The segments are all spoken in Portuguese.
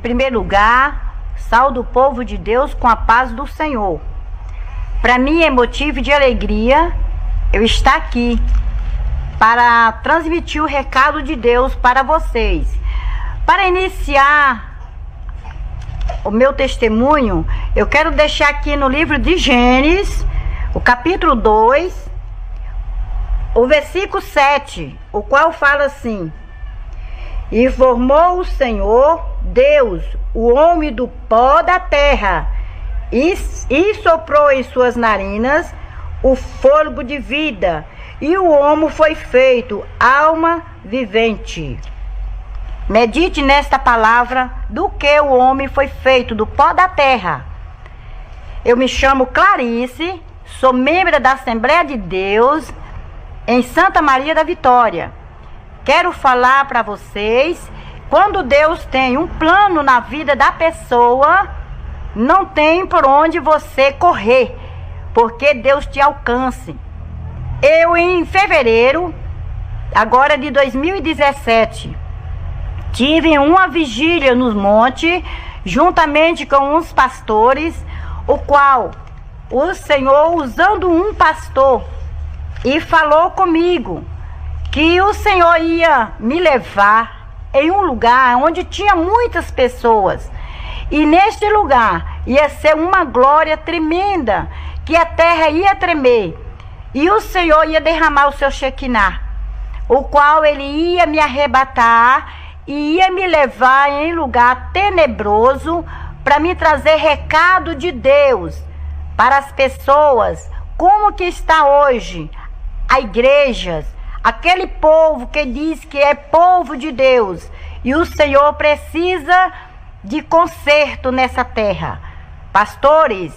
primeiro lugar, saúdo o povo de Deus com a paz do Senhor. Para mim é motivo de alegria eu estar aqui para transmitir o recado de Deus para vocês. Para iniciar o meu testemunho, eu quero deixar aqui no livro de Gênesis, o capítulo 2, o versículo 7, o qual fala assim: E formou o Senhor Deus o homem do pó da terra, e soprou em suas narinas o fôlego de vida, e o homem foi feito alma vivente. Medite nesta palavra, do que o homem foi feito, do pó da terra. Eu me chamo Clarice, sou membro da Assembleia de Deus em Santa Maria da Vitória. Quero falar para vocês, quando Deus tem um plano na vida da pessoa, não tem por onde você correr, porque Deus te alcance. Eu, em fevereiro, agora de 2017, tive uma vigília nos montes, juntamente com uns pastores, o qual o Senhor, usando um pastor, e falou comigo que o Senhor ia me levar em um lugar onde tinha muitas pessoas. E neste lugar ia ser uma glória tremenda, que a terra ia tremer. E o Senhor ia derramar o seu Shekinah, o qual ele ia me arrebatar e ia me levar em lugar tenebroso para me trazer recado de Deus para as pessoas, como que está hoje a igreja, aquele povo que diz que é povo de Deus, e o Senhor precisa de conserto nessa terra. Pastores,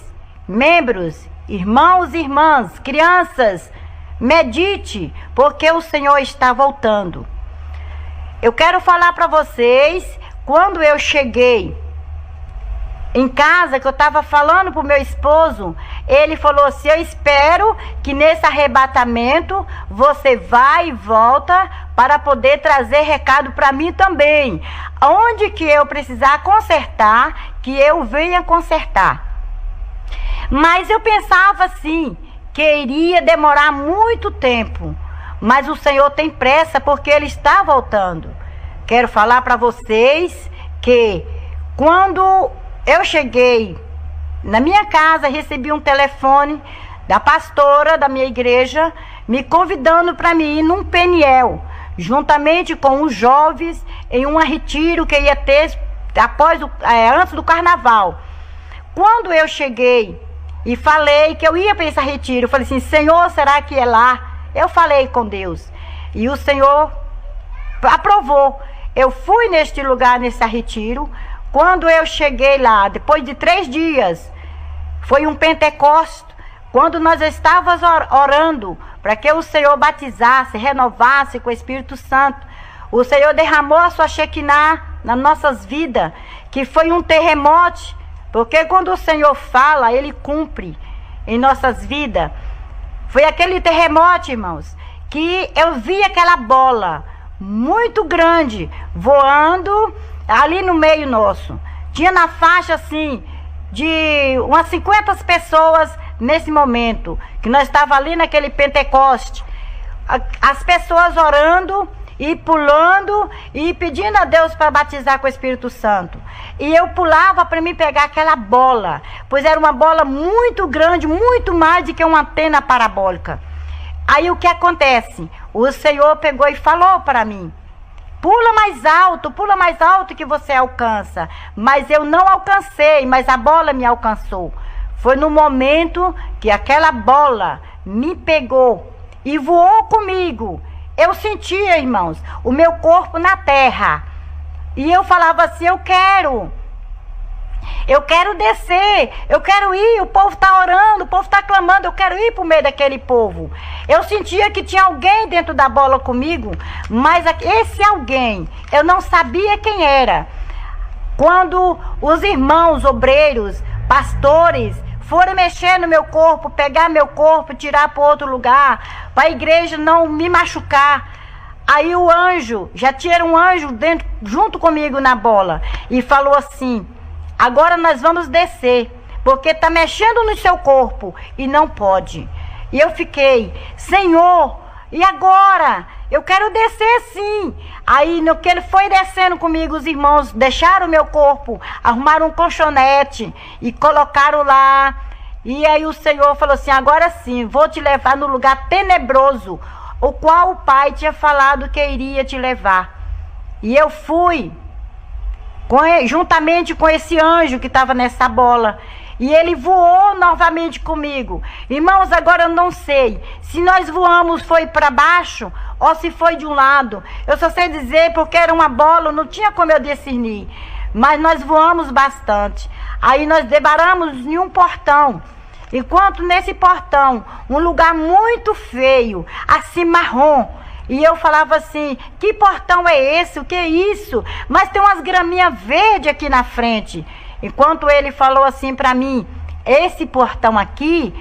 membros, irmãos e irmãs, crianças, medite, porque o Senhor está voltando. Eu quero falar para vocês, quando eu cheguei em casa, que eu estava falando para o meu esposo, ele falou assim: eu espero que nesse arrebatamento você vai e volta para poder trazer recado para mim também. Onde que eu precisar consertar, que eu venha consertar. Mas eu pensava assim, que iria demorar muito tempo, mas o Senhor tem pressa, porque Ele está voltando. Quero falar para vocês que quando eu cheguei na minha casa, recebi um telefone da pastora da minha igreja, me convidando para mim ir num Peniel, juntamente com os jovens, em um retiro que ia ter antes do carnaval. Quando eu cheguei e falei que eu ia para esse retiro, eu falei assim: Senhor, será que é lá? Eu falei com Deus e o Senhor aprovou. Eu fui neste lugar, nesse retiro. Quando eu cheguei lá, depois de 3 dias, foi um Pentecostes, quando nós estávamos orando para que o Senhor batizasse, renovasse com o Espírito Santo. O Senhor derramou a sua Shekinah nas nossas vidas, que foi um terremoto, porque quando o Senhor fala, Ele cumpre em nossas vidas. Foi aquele terremoto, irmãos, que eu vi aquela bola muito grande voando ali no meio nosso. Tinha na faixa assim de umas 50 pessoas nesse momento, que nós estávamos ali naquele Pentecoste. As pessoas orando e pulando e pedindo a Deus para batizar com o Espírito Santo. E eu pulava para me pegar aquela bola, pois era uma bola muito grande, muito mais do que uma antena parabólica. Aí o que acontece? O Senhor pegou e falou para mim: pula mais alto que você alcança. Mas eu não alcancei, mas a bola me alcançou. Foi no momento que aquela bola me pegou e voou comigo. Eu sentia, irmãos, o meu corpo na terra. E eu falava assim: eu quero descer, eu quero ir, o povo está orando, o povo está clamando, eu quero ir para o meio daquele povo. Eu sentia que tinha alguém dentro da bola comigo, mas esse alguém, eu não sabia quem era. Quando os irmãos obreiros, pastores, foram mexer no meu corpo, pegar meu corpo, tirar para outro lugar, para a igreja não me machucar, Aí o anjo, já tinha um anjo dentro, junto comigo na bola, e falou assim: agora nós vamos descer, porque está mexendo no seu corpo e não pode. E eu fiquei: Senhor, e agora? Eu quero descer sim. Aí no que ele foi descendo comigo, os irmãos deixaram o meu corpo, arrumaram um colchonete e colocaram lá. E aí o Senhor falou assim: agora sim, vou te levar no lugar tenebroso, o qual o Pai tinha falado que iria te levar. E eu fui, juntamente com esse anjo que estava nessa bola. E ele voou novamente comigo. Irmãos, agora eu não sei se nós voamos foi para baixo ou se foi de um lado. Eu só sei dizer porque era uma bola, não tinha como eu discernir. Mas nós voamos bastante. Aí nós deparamos em um portão. Enquanto nesse portão, um lugar muito feio, assim marrom. E eu falava assim: que portão é esse? O que é isso? Mas tem umas graminhas verdes aqui na frente. Enquanto ele falou assim para mim: esse portão aqui,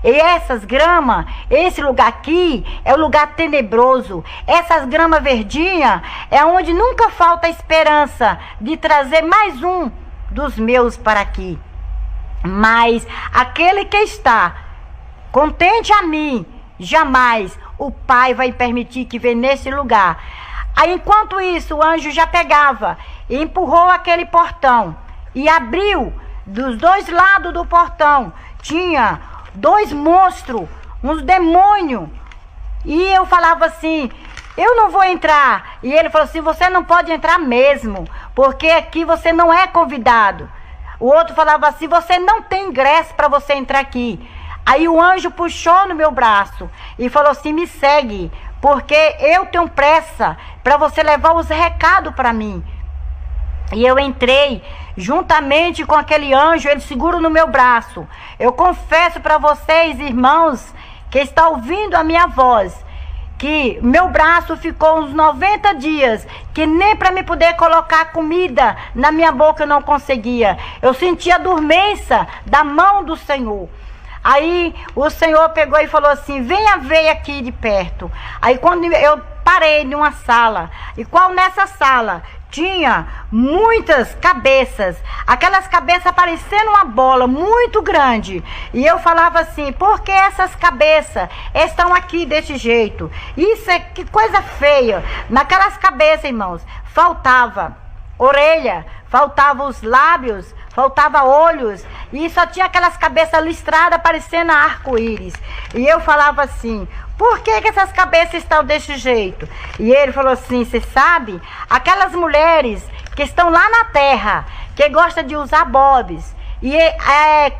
e essas gramas, esse lugar aqui é o lugar tenebroso. Essas gramas verdinhas é onde nunca falta esperança de trazer mais um dos meus para aqui. Mas aquele que está contente a mim, jamais o Pai vai permitir que venha nesse lugar. Aí enquanto isso, o anjo já pegava e empurrou aquele portão e abriu. Dos dois lados do portão tinha dois monstros, uns demônios. E eu falava assim: eu não vou entrar. E ele falou assim: você não pode entrar mesmo, porque aqui você não é convidado. O outro falava assim: você não tem ingresso para você entrar aqui. Aí o anjo puxou no meu braço e falou assim: me segue, porque eu tenho pressa para você levar os recados para mim. E eu entrei juntamente com aquele anjo, ele segura no meu braço. Eu confesso para vocês, irmãos, que está ouvindo a minha voz, que meu braço ficou uns 90 dias, que nem para me poder colocar comida na minha boca eu não conseguia. Eu sentia a dormência da mão do Senhor. Aí o Senhor pegou e falou assim: venha ver aqui de perto. Aí quando eu parei numa sala, e qual nessa sala tinha muitas cabeças, aquelas cabeças parecendo uma bola muito grande. E eu falava assim: por que essas cabeças estão aqui desse jeito? Isso é que coisa feia. Naquelas cabeças, irmãos, faltava orelha, faltava os lábios, faltava olhos, e só tinha aquelas cabeças listradas parecendo arco-íris. E eu falava assim: por que essas cabeças estão desse jeito? E ele falou assim: você sabe, aquelas mulheres que estão lá na terra, que gostam de usar bobs, e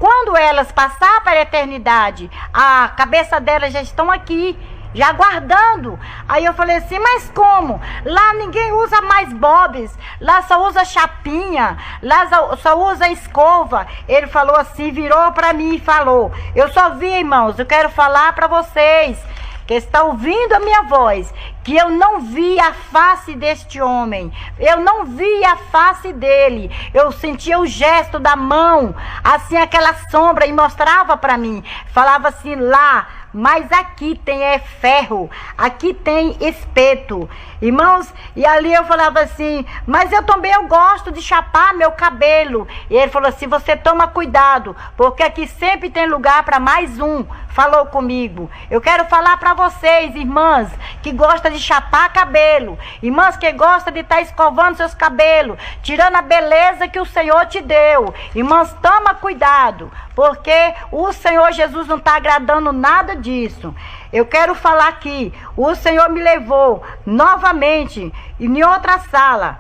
quando elas passar para a eternidade, a cabeça delas já estão aqui, já aguardando. Aí eu falei assim: mas como? Lá ninguém usa mais bobs, lá só usa chapinha, lá só usa escova. Ele falou assim, virou para mim e falou: eu só vi, irmãos, eu quero falar para vocês que está ouvindo a minha voz, que eu não vi a face deste homem, eu não vi a face dele, eu sentia o gesto da mão, assim aquela sombra, e mostrava para mim, falava assim: lá, mas aqui tem ferro, aqui tem espeto, irmãos. E ali eu falava assim: mas eu também gosto de chapar meu cabelo. E ele falou assim: você toma cuidado, porque aqui sempre tem lugar para mais um. Falou comigo. Eu quero falar para vocês, irmãs, que gostam de chapar cabelo, irmãs que gostam de estar escovando seus cabelos, tirando a beleza que o Senhor te deu. Irmãs, toma cuidado, porque o Senhor Jesus não está agradando nada disso. Eu quero falar aqui: o Senhor me levou novamente em outra sala,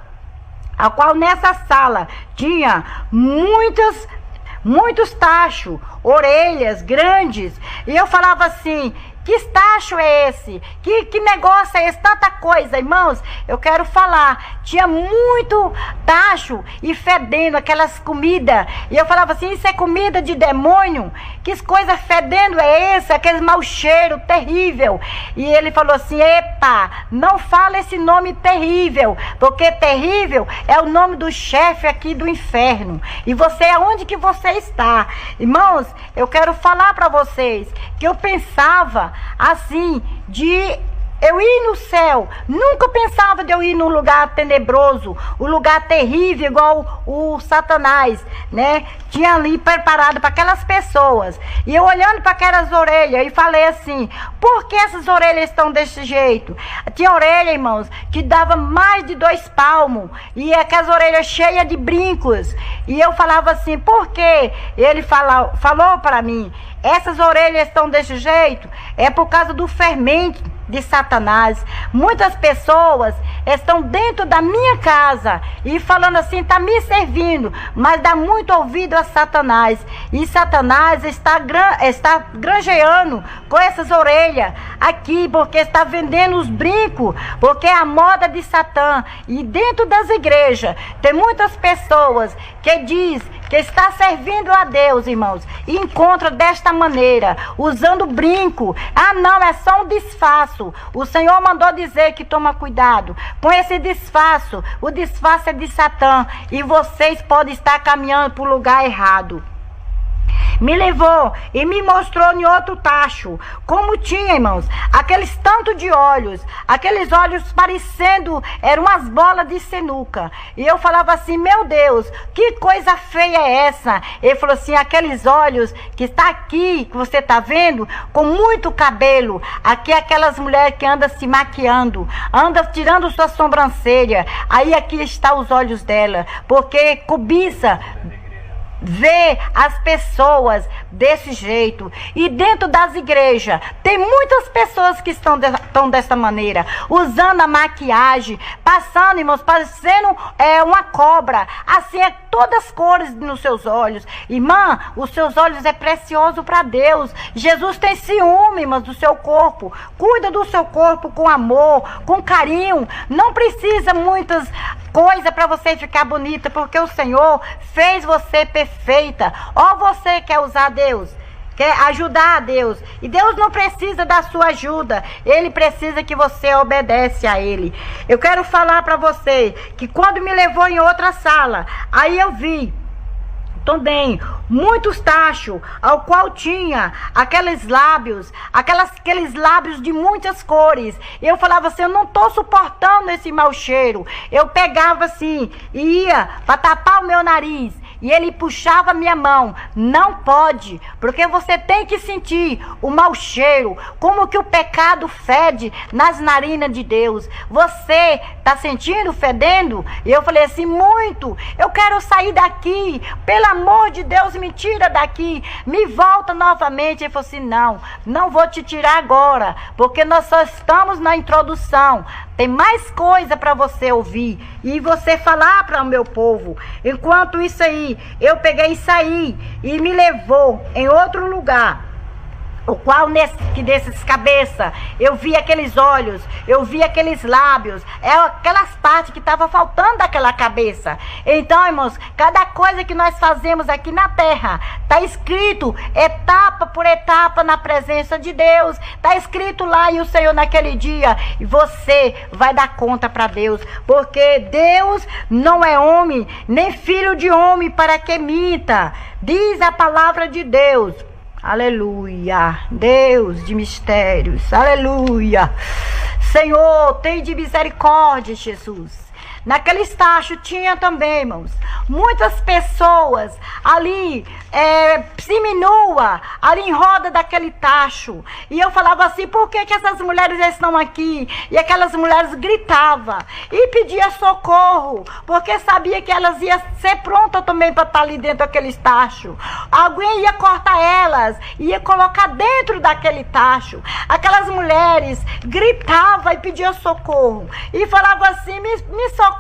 a qual nessa sala tinha muitos tachos, orelhas grandes. E eu falava assim: que tacho é esse? Que negócio é esse? Tanta coisa, irmãos. Eu quero falar, tinha muito tacho e fedendo aquelas comidas. E eu falava assim: isso é comida de demônio? Que coisa fedendo é essa? Aquele mau cheiro terrível. E ele falou assim: epa, não fala esse nome terrível, porque terrível é o nome do chefe aqui do inferno. E você, aonde que você está? Irmãos, eu quero falar para vocês que eu pensava assim, de eu ir no céu. Nunca pensava de eu ir num lugar tenebroso, um lugar terrível, igual o Satanás, né? Tinha ali preparado para aquelas pessoas. E eu olhando para aquelas orelhas e falei assim, por que essas orelhas estão desse jeito? Tinha orelha, irmãos, que dava mais de 2 palmos. E aquelas orelhas cheias de brincos. E eu falava assim, por quê? Ele falou para mim, essas orelhas estão desse jeito, é por causa do fermento de Satanás. Muitas pessoas estão dentro da minha casa e falando assim, está me servindo, mas dá muito ouvido a Satanás. E Satanás está granjeando com essas orelhas aqui, porque está vendendo os brincos, porque é a moda de Satã. E dentro das igrejas tem muitas pessoas que diz que está servindo a Deus, irmãos, e encontra desta maneira, usando brinco. Ah, não, é só um disfarce. O Senhor mandou dizer que toma cuidado com esse disfarce. O disfarce é de Satã e vocês podem estar caminhando para o lugar errado. Me levou e me mostrou em outro tacho, como tinha, irmãos, aqueles tanto de olhos, aqueles olhos parecendo, eram umas bolas de sinuca. E eu falava assim, meu Deus, que coisa feia é essa? Ele falou assim, aqueles olhos que está aqui, que você está vendo, com muito cabelo. Aqui é aquelas mulheres que andam se maquiando, andam tirando sua sobrancelha. Aí aqui está os olhos dela, porque cobiça ver as pessoas desse jeito. E dentro das igrejas tem muitas pessoas que estão dessa maneira, usando a maquiagem, passando, irmãos, parecendo uma cobra, assim, é todas as cores nos seus olhos. Irmã, os seus olhos é precioso para Deus. Jesus tem ciúme, irmãs, do seu corpo. Cuida do seu corpo com amor, com carinho. Não precisa muitas coisas para você ficar bonita, porque o Senhor fez você perfeita. Ó, você quer usar Deus, quer ajudar a Deus, e Deus não precisa da sua ajuda, Ele precisa que você obedece a Ele. Eu quero falar para você que quando me levou em outra sala, aí eu vi também muitos tachos, ao qual tinha aqueles lábios de muitas cores. Eu falava assim, eu não estou suportando esse mau cheiro. Eu pegava assim e ia para tapar o meu nariz. E ele puxava minha mão. Não pode, porque você tem que sentir o mau cheiro, como que o pecado fede nas narinas de Deus. Você está sentindo, fedendo? E eu falei assim, muito. Eu quero sair daqui. Pelo amor de Deus, me tira daqui. Me volta novamente. Ele falou assim, não vou te tirar agora, porque nós só estamos na introdução. Tem mais coisa para você ouvir e você falar para o meu povo. Enquanto isso aí, eu peguei e saí e me levou em outro lugar, o qual desses cabeça, eu vi aqueles olhos, eu vi aqueles lábios, aquelas partes que estavam faltando daquela cabeça. Então, irmãos, cada coisa que nós fazemos aqui na terra, está escrito etapa por etapa na presença de Deus. Está escrito lá, e o Senhor naquele dia, e você vai dar conta para Deus, porque Deus não é homem, nem filho de homem para que minta. Diz a palavra de Deus. Aleluia, Deus de mistérios, aleluia. Senhor, tem de misericórdia, Jesus. Naquele estágio tinha também, irmãos, muitas pessoas ali, seminua, ali em roda daquele tacho. E eu falava assim, por que essas mulheres estão aqui? E aquelas mulheres gritavam e pediam socorro, porque sabia que elas iam ser prontas também para estar ali dentro daquele tacho. Alguém ia cortar elas, ia colocar dentro daquele tacho. Aquelas mulheres gritavam e pediam socorro. E falavam assim, me socorre,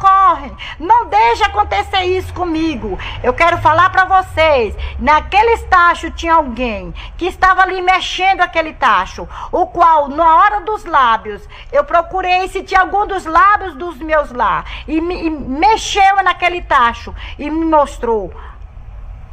não deixe acontecer isso comigo. Eu quero falar para vocês, naquele tacho tinha alguém que estava ali mexendo aquele tacho, o qual na hora dos lábios, eu procurei se tinha algum dos lábios dos meus lá, e mexeu naquele tacho e me mostrou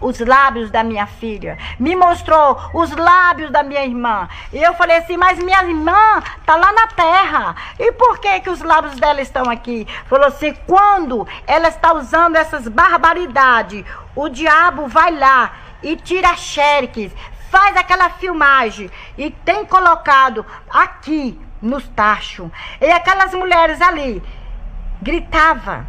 os lábios da minha filha, me mostrou os lábios da minha irmã. E eu falei assim, mas minha irmã está lá na terra, e por que os lábios dela estão aqui? Falou assim, quando ela está usando essas barbaridades, o diabo vai lá e tira xereques, faz aquela filmagem e tem colocado aqui nos tachos. E aquelas mulheres ali gritavam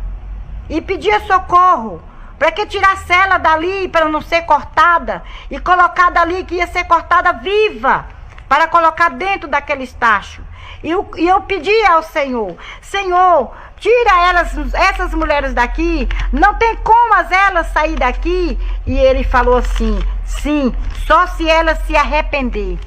e pediam socorro para que tirasse ela dali, para não ser cortada, e colocada ali, que ia ser cortada viva, para colocar dentro daqueles tachos. E eu pedi ao Senhor: Senhor, tira essas mulheres daqui, não tem como elas sair daqui. E ele falou assim: sim, só se elas se arrepender.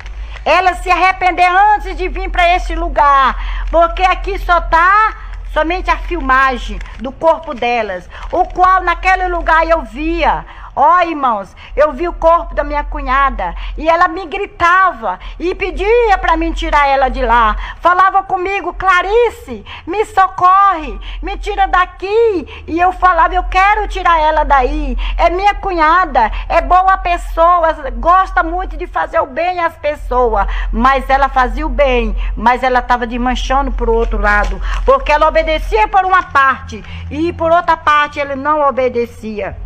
Elas se arrepender antes de vir para este lugar, porque aqui só está somente a filmagem do corpo delas, o qual naquele lugar eu via. Ó, irmãos, eu vi o corpo da minha cunhada e ela me gritava e pedia para mim tirar ela de lá. Falava comigo: Clarice, me socorre, me tira daqui. E eu falava: eu quero tirar ela daí. É minha cunhada, é boa pessoa, gosta muito de fazer o bem às pessoas. Mas ela fazia o bem, mas ela estava desmanchando por outro lado, porque ela obedecia por uma parte e por outra parte ele não obedecia.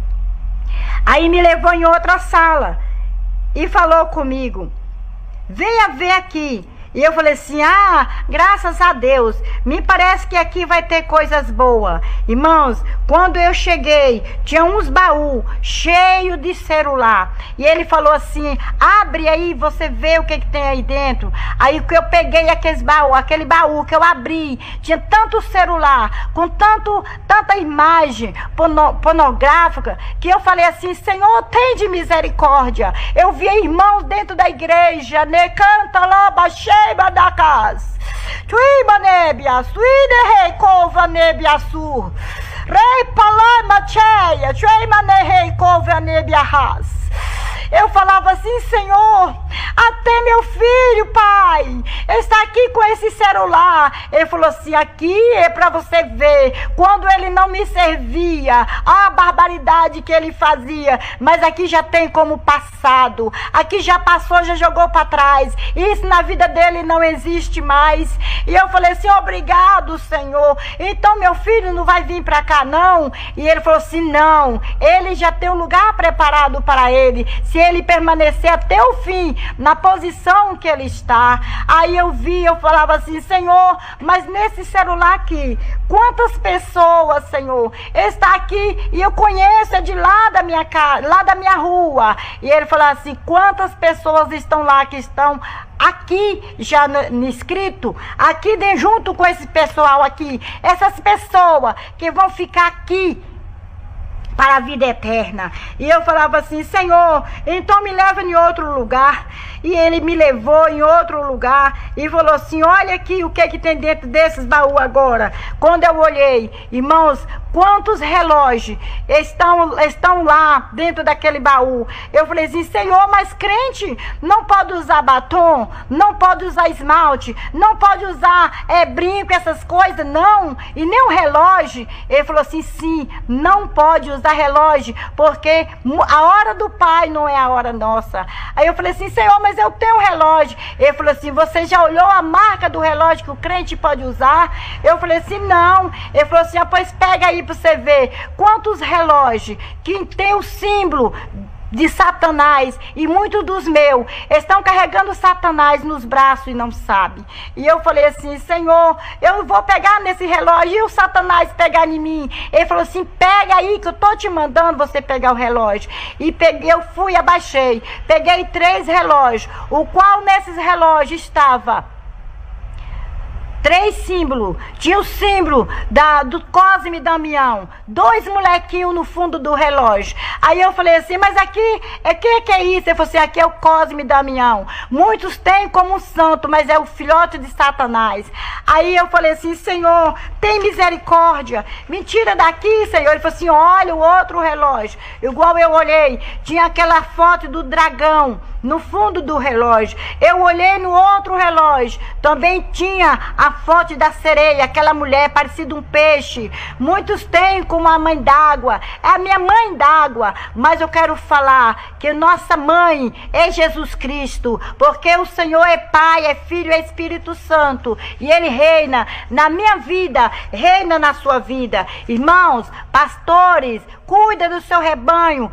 Aí me levou em outra sala e falou comigo: venha ver aqui. E eu falei assim: graças a Deus, me parece que aqui vai ter coisas boas. Irmãos, quando eu cheguei, tinha uns baús cheios de celular. E ele falou assim: abre aí, você vê o que tem aí dentro. Aí que eu peguei aquele baú que eu abri, tinha tanto celular, com tanta imagem pornográfica, que eu falei assim: Senhor, tem de misericórdia. Eu vi irmãos dentro da igreja, né? Canta lá, baixei da casa. Tuiba nebia, suide rei cova nebia su. Rei palama cheia, tuima ne rei cova nebia ras. Eu falava assim: Senhor, até meu filho, pai, está aqui com esse celular. Ele falou assim: aqui é para você ver quando ele não me servia, a barbaridade que ele fazia. Mas aqui já tem como passado, aqui já passou, já jogou para trás. Isso na vida dele não existe mais. E eu falei assim: obrigado, Senhor. Então meu filho não vai vir para cá não? E ele falou assim: não, ele já tem um lugar preparado para ele, se ele permanecer até o fim na posição que ele está. Aí eu falava assim: Senhor, mas nesse celular aqui, quantas pessoas, Senhor, está aqui e eu conheço, é de lá da minha casa, lá da minha rua. E ele falou assim: quantas pessoas estão lá que estão aqui já inscrito, aqui junto com esse pessoal aqui, essas pessoas que vão ficar aqui para a vida eterna. E eu falava assim: Senhor, então me leva em outro lugar. E ele me levou em outro lugar e falou assim: olha aqui o que tem dentro desses baús agora. Quando eu olhei, irmãos, quantos relógios estão lá dentro daquele baú. Eu falei assim: Senhor, mas crente não pode usar batom, não pode usar esmalte, não pode usar brinco, essas coisas, não, e nem um relógio. Ele falou assim: sim, não pode usar relógio, porque a hora do Pai não é a hora nossa. Aí eu falei assim: Senhor, mas eu tenho um relógio. Ele falou assim: você já olhou a marca do relógio que o crente pode usar? Eu falei assim: não. Ele falou assim: pois pega aí para você ver quantos relógios que tem o símbolo de Satanás, e muitos dos meus estão carregando Satanás nos braços e não sabem. E eu falei assim: Senhor, eu vou pegar nesse relógio e o Satanás pegar em mim. Ele falou assim: pega aí que eu tô te mandando você pegar o relógio. E peguei, eu fui, abaixei, peguei 3 relógios, o qual nesses relógios estava 3 símbolos. Tinha o símbolo do Cosme e Damião, 2 molequinhos no fundo do relógio. Aí eu falei assim: mas aqui, que é isso? Ele falou assim: aqui é o Cosme e Damião. Muitos têm como um santo, mas é o filhote de Satanás. Aí eu falei assim: Senhor, tem misericórdia, me tira daqui, Senhor. Ele falou assim: olha o outro relógio. Igual eu olhei, tinha aquela foto do dragão no fundo do relógio. Eu olhei no outro relógio, também tinha a foto da sereia, aquela mulher parecida um peixe. Muitos têm como a mãe d'água, é a minha mãe d'água, mas eu quero falar que nossa mãe é Jesus Cristo, porque o Senhor é Pai, é Filho, é Espírito Santo, e Ele reina na minha vida, reina na sua vida. Irmãos, pastores, cuida do seu rebanho,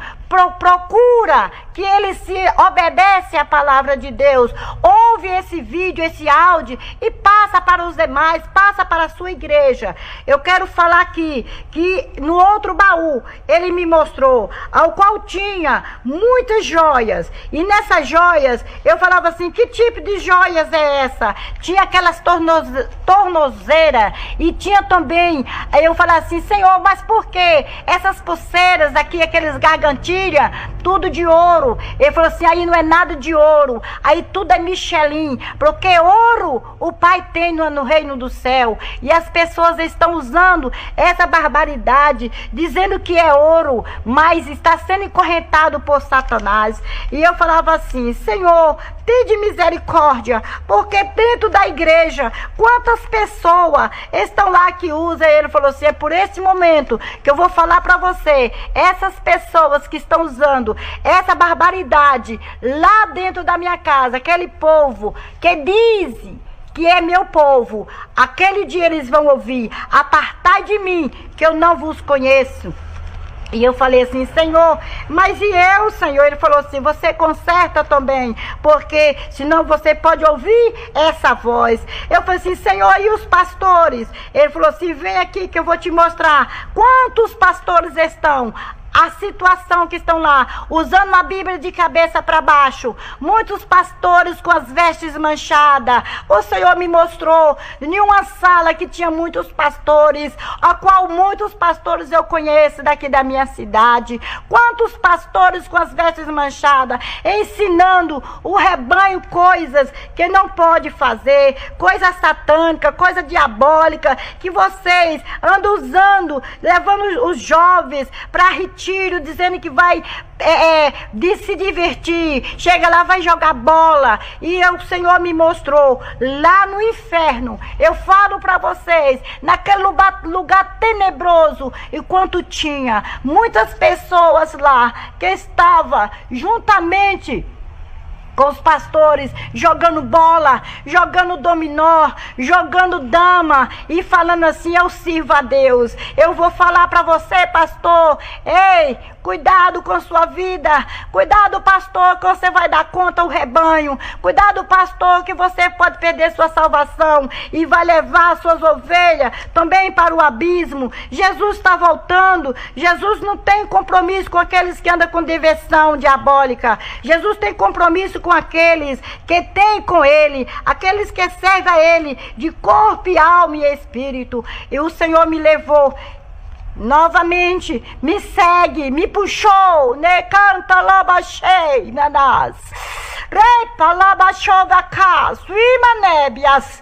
procura que ele se obedece à palavra de Deus. Ouve esse vídeo, esse áudio e passa para os demais, passa para a sua igreja. Eu quero falar aqui que no outro baú ele me mostrou, ao qual tinha muitas joias, e nessas joias eu falava assim: que tipo de joias é essa? Tinha aquelas tornozeiras e tinha também, aí eu falava assim: Senhor, mas por que essas pulseiras aqui, aqueles gargantilhas, tudo de ouro? Ele falou assim: aí não é nada de ouro, aí tudo é Michelin, porque ouro o Pai tem no reino do céu, e as pessoas estão usando essa barbaridade, dizendo que é ouro, mas está sendo encorrentado por Satanás. E eu falava assim: Senhor, tem de misericórdia, porque dentro da igreja, quantas pessoas estão lá que usam? Ele falou assim: é por esse momento que eu vou falar para você, essas pessoas que estão usando essa barbaridade lá dentro da minha casa, aquele povo que diz que é meu povo, aquele dia eles vão ouvir: apartai de mim, que eu não vos conheço. E eu falei assim: Senhor, mas e eu, Senhor? Ele falou assim: você conserta também, porque senão você pode ouvir essa voz. Eu falei assim: Senhor, e os pastores? Ele falou assim: vem aqui que eu vou te mostrar quantos pastores estão. A situação que estão lá, usando a Bíblia de cabeça para baixo, muitos pastores com as vestes manchadas. O Senhor me mostrou em uma sala que tinha muitos pastores, a qual muitos pastores eu conheço daqui da minha cidade. Quantos pastores com as vestes manchadas, ensinando o rebanho coisas que não pode fazer, coisa satânica, coisa diabólica, que vocês andam usando, levando os jovens para retiro, dizendo que vai se divertir, chega lá, vai jogar bola. E o Senhor me mostrou lá no inferno. Eu falo para vocês, naquele lugar tenebroso, enquanto tinha muitas pessoas lá que estavam juntamente com os pastores, jogando bola, jogando dominó, jogando dama e falando assim: eu sirvo a Deus. Eu vou falar para você, pastor, ei, cuidado com sua vida, cuidado, pastor, que você vai dar conta ao rebanho, cuidado, pastor, que você pode perder sua salvação e vai levar suas ovelhas também para o abismo. Jesus está voltando. Jesus não tem compromisso com aqueles que andam com diversão diabólica. Jesus tem compromisso com aqueles que têm com ele, aqueles que servem a ele de corpo e alma e espírito. E o Senhor me levou novamente, me segue, me puxou, ne canta labachei nanas, repa labachovacá, suimanébias.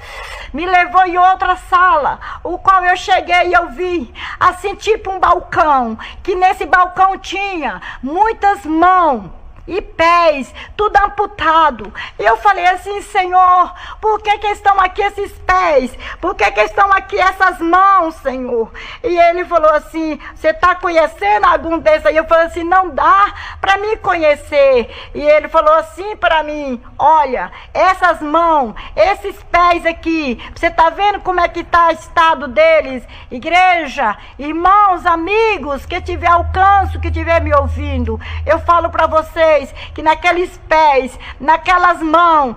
Me levou em outra sala, o qual eu cheguei e eu vi, assim, tipo um balcão, que nesse balcão tinha muitas mãos e pés, tudo amputado. E eu falei assim: Senhor, por que estão aqui esses pés? Por que estão aqui essas mãos, Senhor? E ele falou assim: você está conhecendo algum desses aí? Eu falei assim: não dá para mim conhecer. E ele falou assim para mim: olha, essas mãos, esses pés aqui, você está vendo como é que está o estado deles? Igreja, irmãos, amigos, que tiver alcance, que tiver me ouvindo, eu falo para vocês que naqueles pés, naquelas mãos,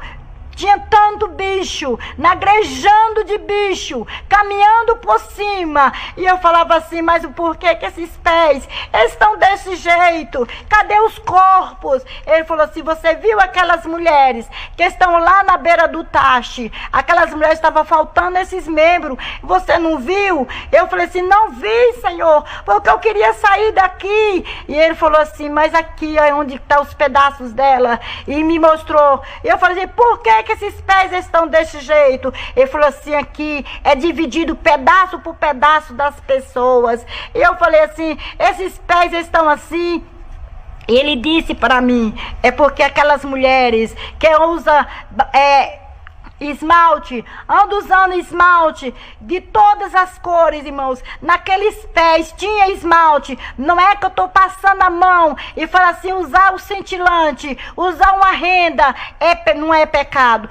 tinha tanto bicho, nagrejando de bicho, caminhando por cima. E eu falava assim: mas por que esses pés estão desse jeito? Cadê os corpos? Ele falou assim: você viu aquelas mulheres que estão lá na beira do tache? Aquelas mulheres estavam faltando esses membros. Você não viu? Eu falei assim: não vi, Senhor, porque eu queria sair daqui. E ele falou assim: mas aqui é onde estão os pedaços dela. E me mostrou. E eu falei assim: por que esses pés estão desse jeito? Ele falou assim: aqui é dividido pedaço por pedaço das pessoas. E eu falei assim: esses pés estão assim. Ele disse para mim: é porque aquelas mulheres que usam esmalte, ando usando esmalte de todas as cores, irmãos. Naqueles pés tinha esmalte. Não é que eu estou passando a mão e falo assim: usar o cintilante, usar uma renda, não é pecado.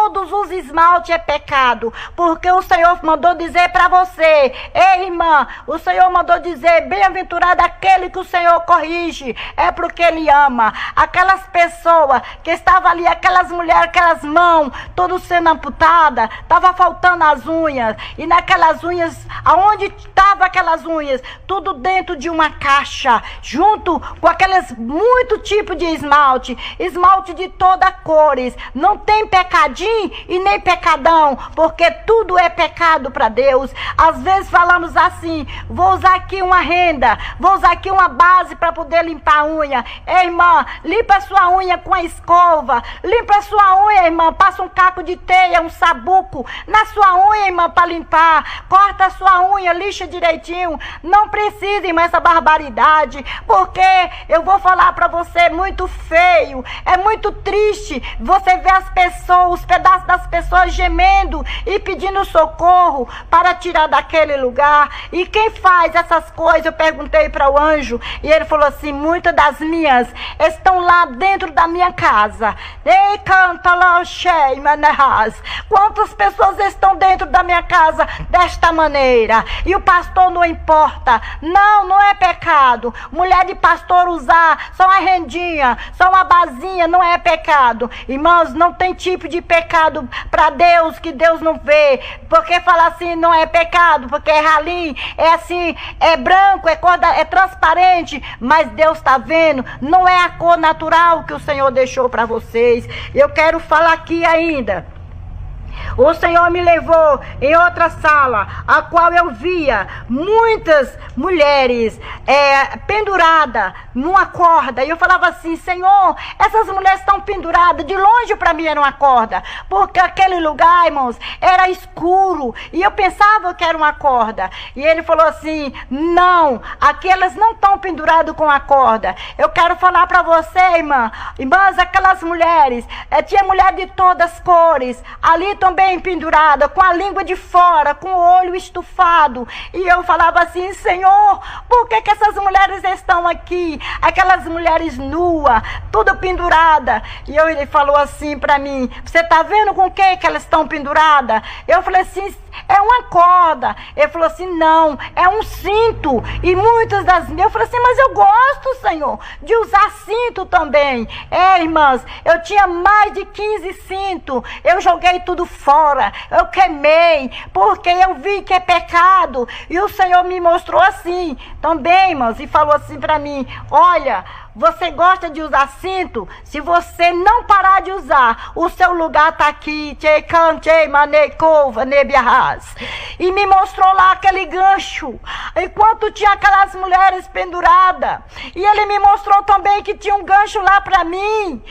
todos os esmaltes é pecado, porque o Senhor mandou dizer para você, ei irmã, o Senhor mandou dizer, bem-aventurado aquele que o Senhor corrige, é porque Ele ama. Aquelas pessoas que estavam ali, aquelas mulheres, aquelas mãos, todas sendo amputadas, estava faltando as unhas, e naquelas unhas, aonde estavam aquelas unhas? Tudo dentro de uma caixa, junto com aqueles muito tipo de esmalte, esmalte de toda cores, não tem pecadinho e nem pecadão, porque tudo é pecado para Deus. Às vezes falamos assim, vou usar aqui uma renda, vou usar aqui uma base para poder limpar a unha. Ei, irmã, limpa a sua unha com a escova, limpa a sua unha, irmã, passa um caco de teia, um sabuco na sua unha, irmã, para limpar, corta a sua unha, lixa direitinho, não precisa, irmã, essa barbaridade, porque eu vou falar para você, é muito feio, é muito triste você ver as pessoas, os pedaços das pessoas gemendo e pedindo socorro para tirar daquele lugar. E quem faz essas coisas? Eu perguntei para o anjo e ele falou assim, muitas das minhas estão lá dentro da minha casa. Ei, canta lá, quantas pessoas estão dentro da minha casa desta maneira? E o pastor não importa. Não, não é pecado. Mulher de pastor usar só uma rendinha, só uma basinha, não é pecado. Irmãos, não tem tipo de pecado para Deus que Deus não vê. Porque falar assim não é pecado, porque é ralinho, é assim, é branco, é transparente, mas Deus está vendo, não é a cor natural que o Senhor deixou para vocês. Eu quero falar aqui ainda. O Senhor me levou em outra sala, a qual eu via muitas mulheres penduradas numa corda. E eu falava assim, Senhor, essas mulheres estão penduradas. De longe para mim era uma corda, porque aquele lugar, irmãos, era escuro. E eu pensava que era uma corda. E ele falou assim, não, aqui elas não estão penduradas com a corda. Eu quero falar para você, irmãs, aquelas mulheres, tinha mulher de todas as cores, ali também pendurada, com a língua de fora, com o olho estufado. E eu falava assim, Senhor, por que essas mulheres estão aqui? Aquelas mulheres nuas, tudo pendurada. E ele falou assim para mim, você tá vendo com o que elas estão penduradas? Eu falei assim, é uma corda. Ele falou assim, não, é um cinto. E muitas das minhas, eu falei assim, mas eu gosto, Senhor, de usar cinto também. Irmãs, eu tinha mais de 15 cintos, eu joguei tudo fora, eu queimei, porque eu vi que é pecado. E o Senhor me mostrou assim também, irmãos, e falou assim para mim, olha, você gosta de usar cinto? Se você não parar de usar, o seu lugar está aqui. E me mostrou lá aquele gancho, enquanto tinha aquelas mulheres penduradas. E ele me mostrou também que tinha um gancho lá para mim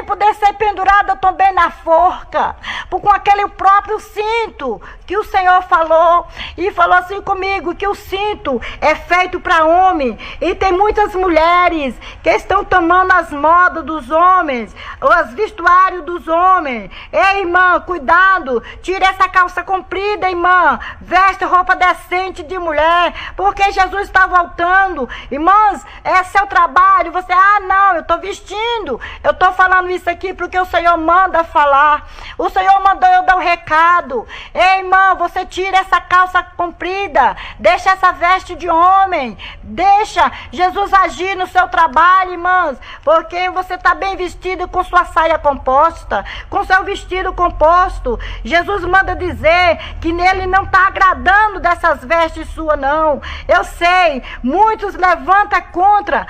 poder ser pendurada também na forca, com aquele próprio cinto que o Senhor falou. E falou assim comigo, que o cinto é feito para homem. E tem muitas mulheres que estão tomando as modas dos homens, os vestuários dos homens. Ei, irmã, cuidado, tire essa calça comprida, irmã, veste roupa decente de mulher, porque Jesus está voltando. Irmãs, é seu trabalho, você, não, eu estou vestindo, eu estou falando isso aqui porque o Senhor manda falar, o Senhor mandou eu dar um recado. Ei, irmã, você tira essa calça comprida, deixa essa veste de homem, deixa Jesus agir no seu trabalho, irmãs, porque você está bem vestido com sua saia composta, com seu vestido composto. Jesus manda dizer que nele não está agradando dessas vestes suas, não. Eu sei, muitos levantam contra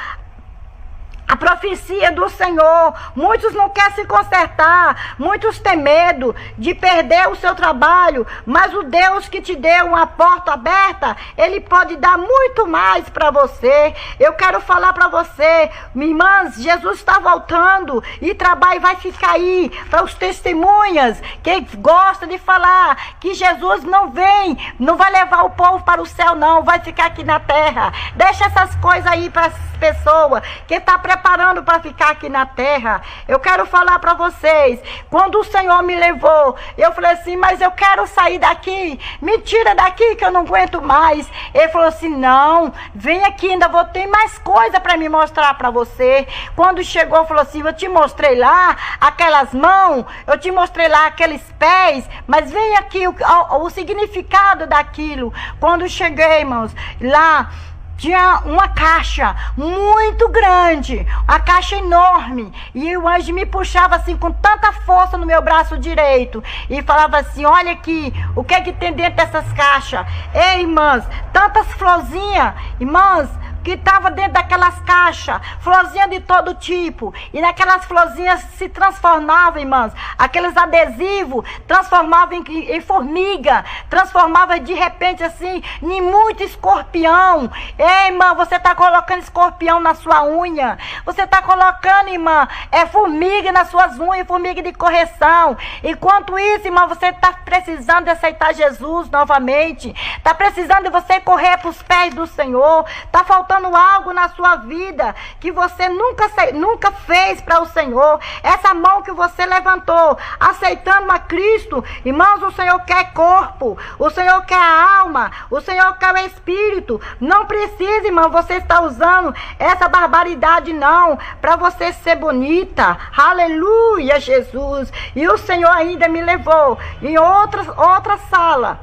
a profecia do Senhor, muitos não querem se consertar, muitos têm medo de perder o seu trabalho, mas o Deus que te deu uma porta aberta, Ele pode dar muito mais para você. Eu quero falar para você, minhas irmãs, Jesus está voltando e trabalho vai ficar aí para os testemunhas que gostam de falar que Jesus não vem, não vai levar o povo para o céu não, vai ficar aqui na terra. Deixa essas coisas aí para as pessoas que estão preparadas preparando para ficar aqui na terra. Eu quero falar para vocês, quando o Senhor me levou, eu falei assim, mas eu quero sair daqui, me tira daqui que eu não aguento mais. Ele falou assim, não, vem aqui, ainda vou ter mais coisa para me mostrar para você. Quando chegou, falou assim, eu te mostrei lá aquelas mãos, eu te mostrei lá aqueles pés, mas vem aqui o significado daquilo. Quando cheguei, irmãos, lá tinha uma caixa muito grande, a caixa enorme, e o anjo me puxava assim com tanta força no meu braço direito e falava assim, olha aqui, o que é que tem dentro dessas caixas? Ei, irmãs, tantas florzinhas, irmãs, que estava dentro daquelas caixas, florzinha de todo tipo, e naquelas florzinhas se transformavam, irmãs, aqueles adesivos transformavam em formiga, transformavam de repente assim, em muito escorpião. Ei, irmã, você está colocando escorpião na sua unha, você está colocando, irmã, formiga nas suas unhas, formiga de correção. Enquanto isso, irmã, você está precisando de aceitar Jesus novamente, está precisando de você correr para os pés do Senhor, está faltando algo na sua vida que você nunca fez para o Senhor. Essa mão que você levantou, aceitando a Cristo, irmãos, o Senhor quer corpo, o Senhor quer a alma, o Senhor quer o espírito. Não precisa, irmão, você está usando essa barbaridade não, para você ser bonita. Aleluia, Jesus. E o Senhor ainda me levou em outra sala,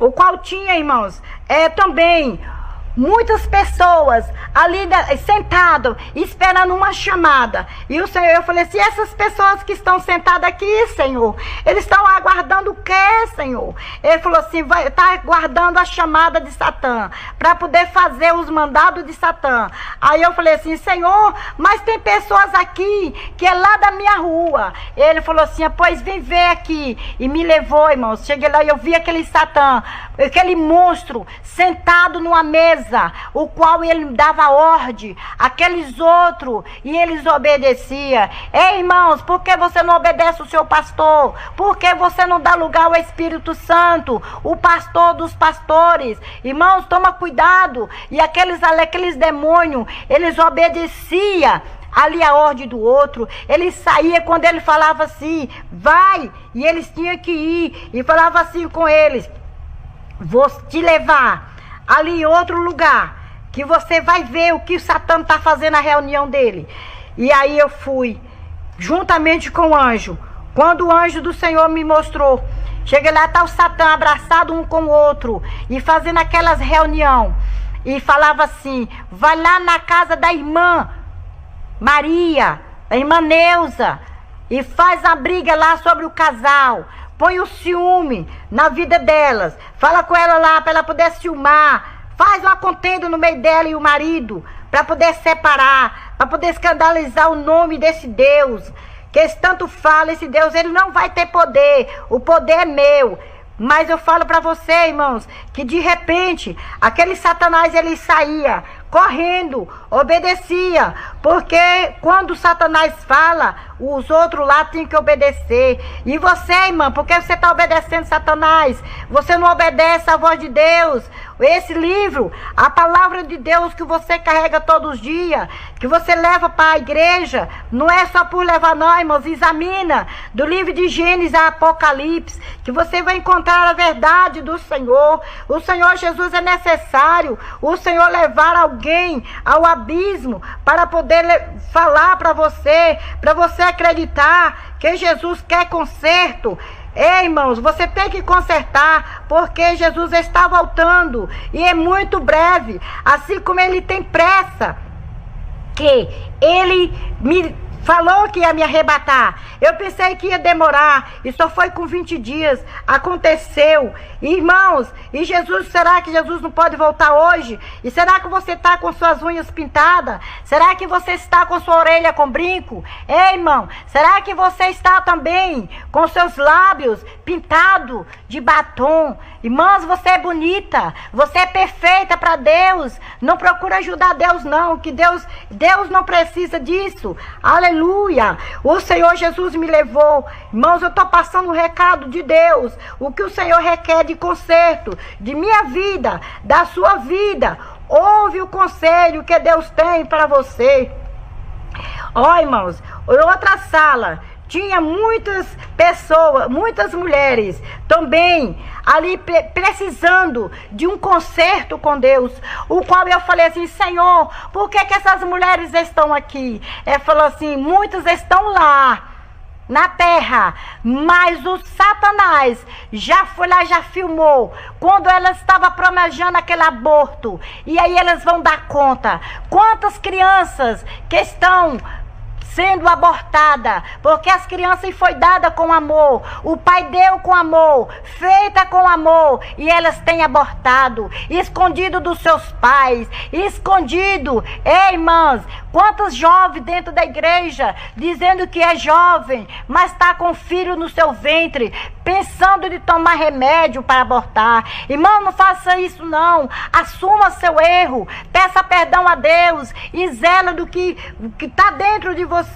o qual tinha, irmãos, também muitas pessoas ali sentadas, esperando uma chamada. E o Senhor, eu falei assim, essas pessoas que estão sentadas aqui, Senhor, eles estão aguardando o quê, Senhor? Ele falou assim, está aguardando a chamada de Satã, para poder fazer os mandados de Satã. Aí eu falei assim, Senhor, mas tem pessoas aqui, que é lá da minha rua. Ele falou assim, pois vem ver aqui. E me levou, irmãos, cheguei lá e eu vi aquele Satã, aquele monstro, sentado numa mesa, o qual ele dava ordem àqueles outros, e eles obedeciam. Ei, irmãos, por que você não obedece o seu pastor? Por que você não dá lugar ao Espírito Santo, o pastor dos pastores? Irmãos, toma cuidado. E aqueles demônios, eles obedeciam ali a ordem do outro. Ele saía quando ele falava assim, vai, e eles tinham que ir, e falava assim com eles, vou te levar ali em outro lugar, que você vai ver o que o Satã está fazendo na reunião dele. E aí eu fui, juntamente com o anjo. Quando o anjo do Senhor me mostrou, cheguei lá, está o Satã abraçado um com o outro, e fazendo aquelas reunião, e falava assim, vai lá na casa da irmã Maria, a irmã Neuza, e faz a briga lá sobre o casal. Põe o ciúme na vida delas. Fala com ela lá para ela poder ciúmar. Faz uma contenda no meio dela e o marido, para poder separar, para poder escandalizar o nome desse Deus. Que eles tanto falam, esse Deus, ele não vai ter poder. O poder é meu. Mas eu falo para você, irmãos, que de repente, aquele Satanás, ele saía correndo, obedecia, porque quando Satanás fala, os outros lá têm que obedecer. E você, irmã, por que você está obedecendo Satanás? Você não obedece à voz de Deus. Esse livro, a palavra de Deus que você carrega todos os dias, que você leva para a igreja, não é só por levar não, irmãos. Examina do livro de Gênesis a Apocalipse, que você vai encontrar a verdade do Senhor. O Senhor Jesus é necessário o Senhor levar alguém ao abismo para poder falar para você acreditar que Jesus quer conserto. Ei, irmãos, você tem que consertar, porque Jesus está voltando, e é muito breve, assim como ele tem pressa, que ele me falou que ia me arrebatar. Eu pensei que ia demorar, e só foi com 20 dias, aconteceu. Irmãos, e Jesus, será que Jesus não pode voltar hoje? E será que você está com suas unhas pintadas? Será que você está com sua orelha com brinco? Ei, irmão, será que você está também com seus lábios pintados de batom? Irmãos, você é bonita, você é perfeita para Deus. Não procura ajudar Deus não, que Deus não precisa disso. Aleluia. O Senhor Jesus me levou. Irmãos, eu estou passando o recado de Deus, o que o Senhor requer de conserto, de minha vida, da sua vida. Ouve o conselho que Deus tem para você. Ó, irmãos, em outra sala tinha muitas pessoas, muitas mulheres também ali precisando de um conserto com Deus, o qual eu falei assim: Senhor, por que essas mulheres estão aqui? Ele falou assim: muitas estão lá na terra, mas o Satanás já foi lá, já filmou quando elas estavam planejando aquele aborto, e aí elas vão dar conta quantas crianças que estão sendo abortada, porque as crianças foi dada com amor, o pai deu com amor, feita com amor, e elas têm abortado, escondido dos seus pais, escondido. Ei, irmãs, quantos jovens dentro da igreja, dizendo que é jovem, mas está com filho no seu ventre, pensando de tomar remédio para abortar. Irmão, não faça isso não, assuma seu erro, peça perdão a Deus, e zela do que está dentro de você,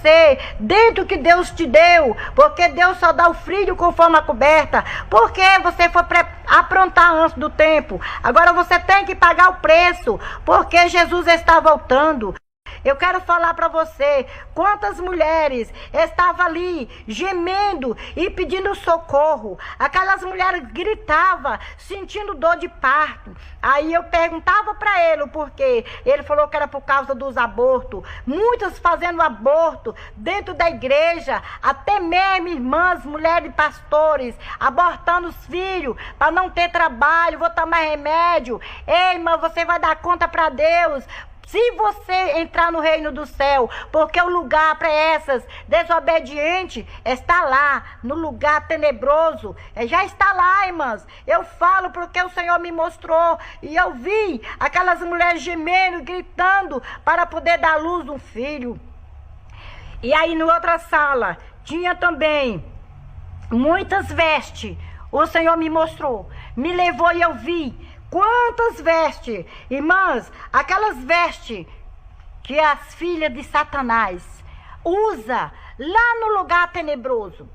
dentro que Deus te deu, porque Deus só dá o filho conforme a coberta, porque você foi aprontar antes do tempo, agora você tem que pagar o preço, porque Jesus está voltando. Eu quero falar para você, quantas mulheres estavam ali gemendo e pedindo socorro. Aquelas mulheres gritavam, sentindo dor de parto. Aí eu perguntava para ele o porquê. Ele falou que era por causa dos abortos. Muitas fazendo aborto dentro da igreja, até mesmo irmãs, mulheres pastores, abortando os filhos para não ter trabalho, vou tomar remédio. Ei, irmã, você vai dar conta para Deus se você entrar no reino do céu, porque o lugar para essas desobedientes está lá, no lugar tenebroso, já está lá, irmãs. Eu falo porque o Senhor me mostrou, e eu vi aquelas mulheres gemendo, gritando, para poder dar à luz um filho. E aí, na outra sala, tinha também muitas vestes, o Senhor me mostrou, me levou e eu vi quantas vestes, irmãs, aquelas vestes que as filhas de Satanás usa lá no lugar tenebroso.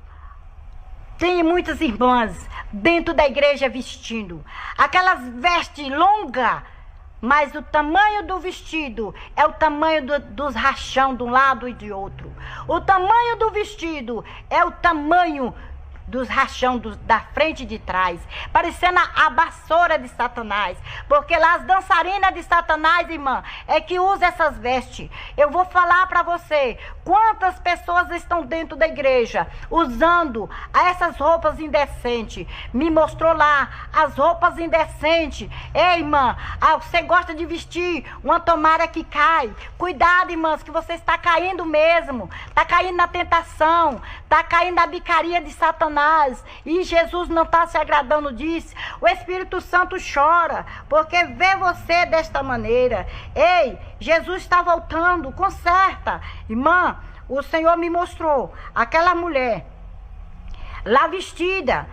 Tem muitas irmãs dentro da igreja vestindo aquelas vestes longas, mas o tamanho do vestido é o tamanho dos rachão de um lado e de outro. O tamanho do vestido é o tamanho dos rachão da frente e de trás, parecendo a vassoura de Satanás, porque lá as dançarinas de Satanás, irmã, é que usa essas vestes. Eu vou falar para você, quantas pessoas estão dentro da igreja usando essas roupas indecentes. Me mostrou lá as roupas indecentes. Ei, irmã, você gosta de vestir uma tomara que cai. Cuidado, irmãs, que você está caindo mesmo, está caindo na tentação, está caindo na bicaria de Satanás, e Jesus não está se agradando disso. O Espírito Santo chora, porque vê você desta maneira. Ei, Jesus está voltando, conserta. Irmã, o Senhor me mostrou aquela mulher lá vestida,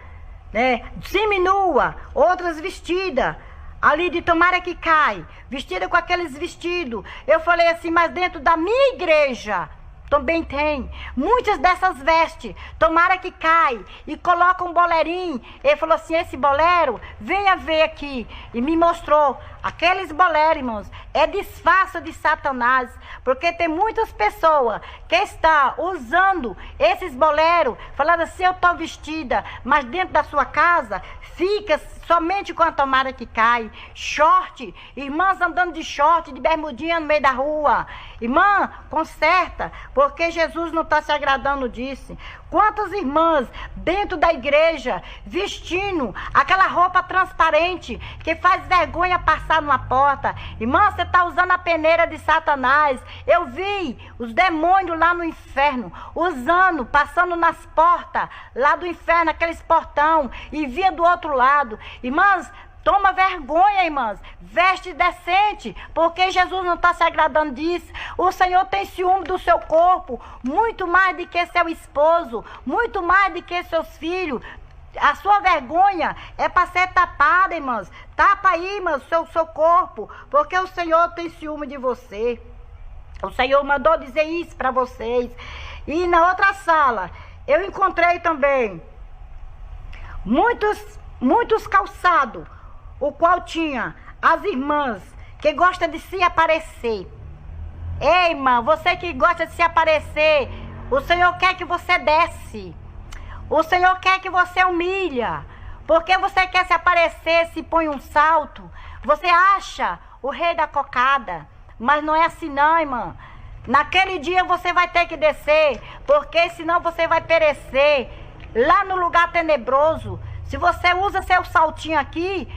né, seminua, outras vestidas, ali de tomara que cai, vestida com aqueles vestidos. Eu falei assim, mas dentro da minha igreja também tem muitas dessas vestes, tomara que cai, e coloca um boleirinho. Ele falou assim, esse bolero, venha ver aqui, e me mostrou aqueles boleros, irmãos, é disfarce de Satanás, porque tem muitas pessoas que estão usando esses boleros, falando assim, eu estou vestida, mas dentro da sua casa fica somente com a tomara que cai, short, irmãs andando de short, de bermudinha no meio da rua. Irmã, conserta, porque Jesus não está se agradando disso. Quantas irmãs dentro da igreja vestindo aquela roupa transparente que faz vergonha passar numa porta. Irmã, você está usando a peneira de Satanás. Eu vi os demônios lá no inferno usando, passando nas portas lá do inferno, aqueles portão, e via do outro lado. Irmãs, toma vergonha, irmãs. Veste decente, porque Jesus não está se agradando disso. O Senhor tem ciúme do seu corpo, muito mais do que seu esposo, muito mais do que seus filhos. A sua vergonha é para ser tapada, irmãs. Tapa aí, irmãs, seu corpo, porque o Senhor tem ciúme de você. O Senhor mandou dizer isso para vocês. E na outra sala, eu encontrei também muitos calçados, o qual tinha as irmãs que gostam de se aparecer. Ei, irmã, você que gosta de se aparecer, o Senhor quer que você desce. O Senhor quer que você humilha. Porque você quer se aparecer, se põe um salto. Você acha o rei da cocada. Mas não é assim não, irmã. Naquele dia você vai ter que descer. Porque senão você vai perecer lá no lugar tenebroso. Se você usa seu saltinho aqui,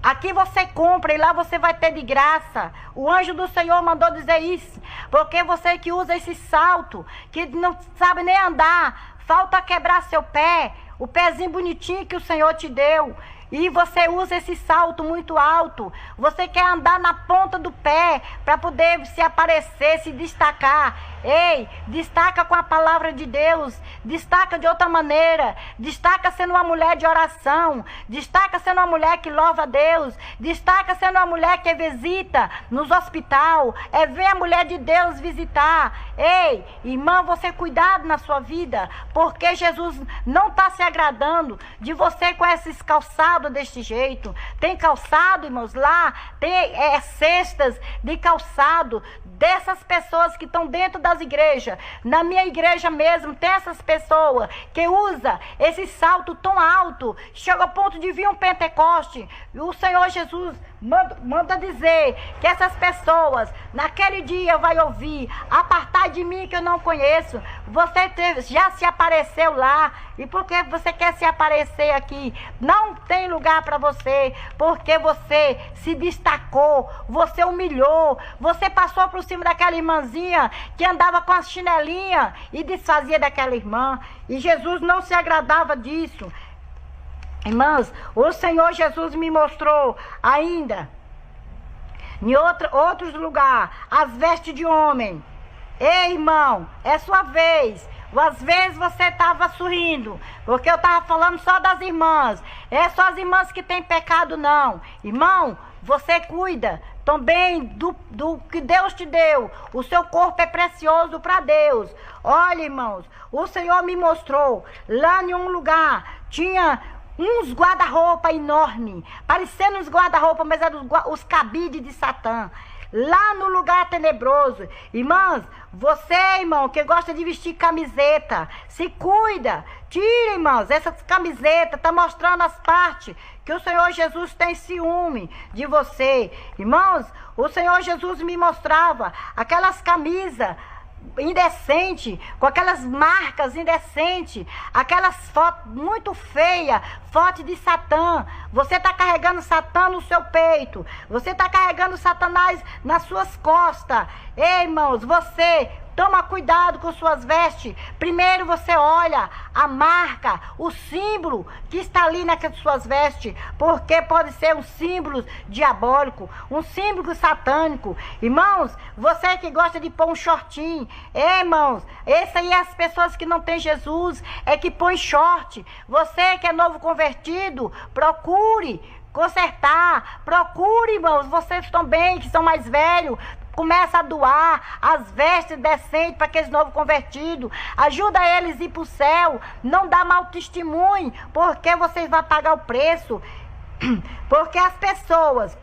aqui você compra e lá você vai ter de graça. O anjo do Senhor mandou dizer isso. Porque você que usa esse salto, que não sabe nem andar, falta quebrar seu pé, o pezinho bonitinho que o Senhor te deu. E você usa esse salto muito alto. Você quer andar na ponta do pé para poder se aparecer, se destacar. Ei, destaca com a palavra de Deus. Destaca de outra maneira. Destaca sendo uma mulher de oração. Destaca sendo uma mulher que louva a Deus. Destaca sendo uma mulher que visita nos hospitais. É ver a mulher de Deus visitar. Ei, irmã, você cuidado na sua vida. Porque Jesus não está se agradando de você com esses calçados deste jeito. Tem calçado, irmãos, lá tem cestas de calçado dessas pessoas que estão dentro das igrejas. Na minha igreja mesmo tem essas pessoas que usa esse salto tão alto, chega ao ponto de vir um Pentecoste. E o Senhor Jesus manda dizer que essas pessoas naquele dia vai ouvir: apartai de mim que eu não conheço. Você já se apareceu lá, e porque você quer se aparecer aqui, não tem lugar para você, porque você se destacou, você humilhou, você passou por cima daquela irmãzinha que andava com as chinelinhas e desfazia daquela irmã, e Jesus não se agradava disso. Irmãs, o Senhor Jesus me mostrou ainda em outros lugares as vestes de homem. Ei, irmão, é sua vez. Às vezes você estava sorrindo, porque eu estava falando só das irmãs. É só as irmãs que têm pecado, não. Irmão, você cuida também do que Deus te deu. O seu corpo é precioso para Deus. Olha, irmãos, o Senhor me mostrou lá em um lugar, tinha uns guarda-roupa enormes, parecendo uns guarda-roupa, mas eram os cabides de Satã. Lá no lugar tenebroso. Irmãs, você, irmão, que gosta de vestir camiseta, se cuida. Tira, irmãos, essas camisetas, tá mostrando as partes que o Senhor Jesus tem ciúme de você. Irmãos, o Senhor Jesus me mostrava aquelas camisas indecente, com aquelas marcas indecentes, aquelas fotos muito feias, foto de Satã. Você está carregando Satã no seu peito, você está carregando Satanás nas suas costas. Ei, irmãos, você toma cuidado com suas vestes. Primeiro você olha a marca, o símbolo que está ali nas suas vestes, porque pode ser um símbolo diabólico, um símbolo satânico. Irmãos, você que gosta de pôr um shortinho, irmãos, esse aí é as pessoas que não têm Jesus, é que põe short. Você que é novo convertido, procure consertar, procure, irmãos, vocês também que são mais velhos, começa a doar as vestes decentes para aqueles novos convertidos. Ajuda eles a ir para o céu. Não dá mau testemunho, porque vocês vão pagar o preço. Porque as pessoas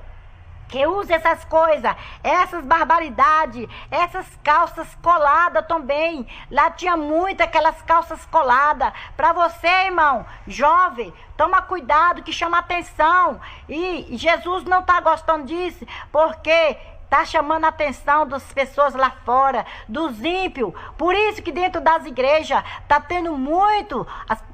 que usam essas coisas, essas barbaridades, essas calças coladas também. Lá tinha muito aquelas calças coladas. Para você, irmão, jovem, toma cuidado que chama atenção. E Jesus não está gostando disso, porque está chamando a atenção das pessoas lá fora, dos ímpios. Por isso que dentro das igrejas está tendo muito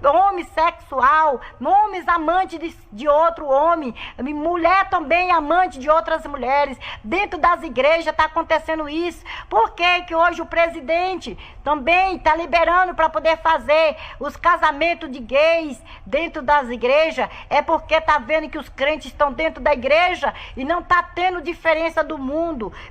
homem sexual, homens amantes de outro homem, mulher também amante de outras mulheres. Dentro das igrejas está acontecendo isso. Por que hoje o presidente também está liberando para poder fazer os casamentos de gays dentro das igrejas? É porque está vendo que os crentes estão dentro da igreja e não está tendo diferença do mundo.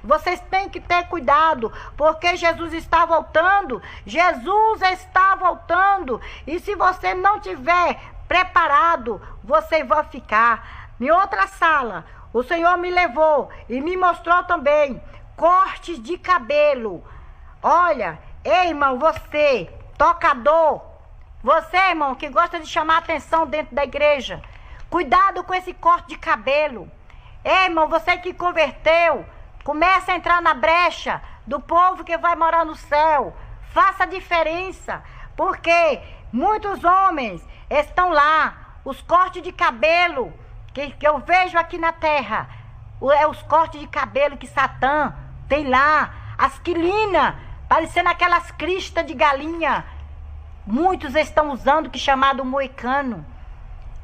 Vocês têm que ter cuidado, porque Jesus está voltando. Jesus está voltando. E se você não tiver preparado, você vai ficar. Em outra sala, o Senhor me levou e me mostrou também cortes de cabelo. Olha, ei, irmão, você, tocador, você, irmão, que gosta de chamar atenção dentro da igreja, cuidado com esse corte de cabelo. Ei, irmão, você que converteu, começa a entrar na brecha do povo que vai morar no céu. Faça a diferença, porque muitos homens estão lá, os cortes de cabelo que eu vejo aqui na terra, é os cortes de cabelo que Satã tem lá, as quilinas, parecendo aquelas cristas de galinha. Muitos estão usando que chamado moicano.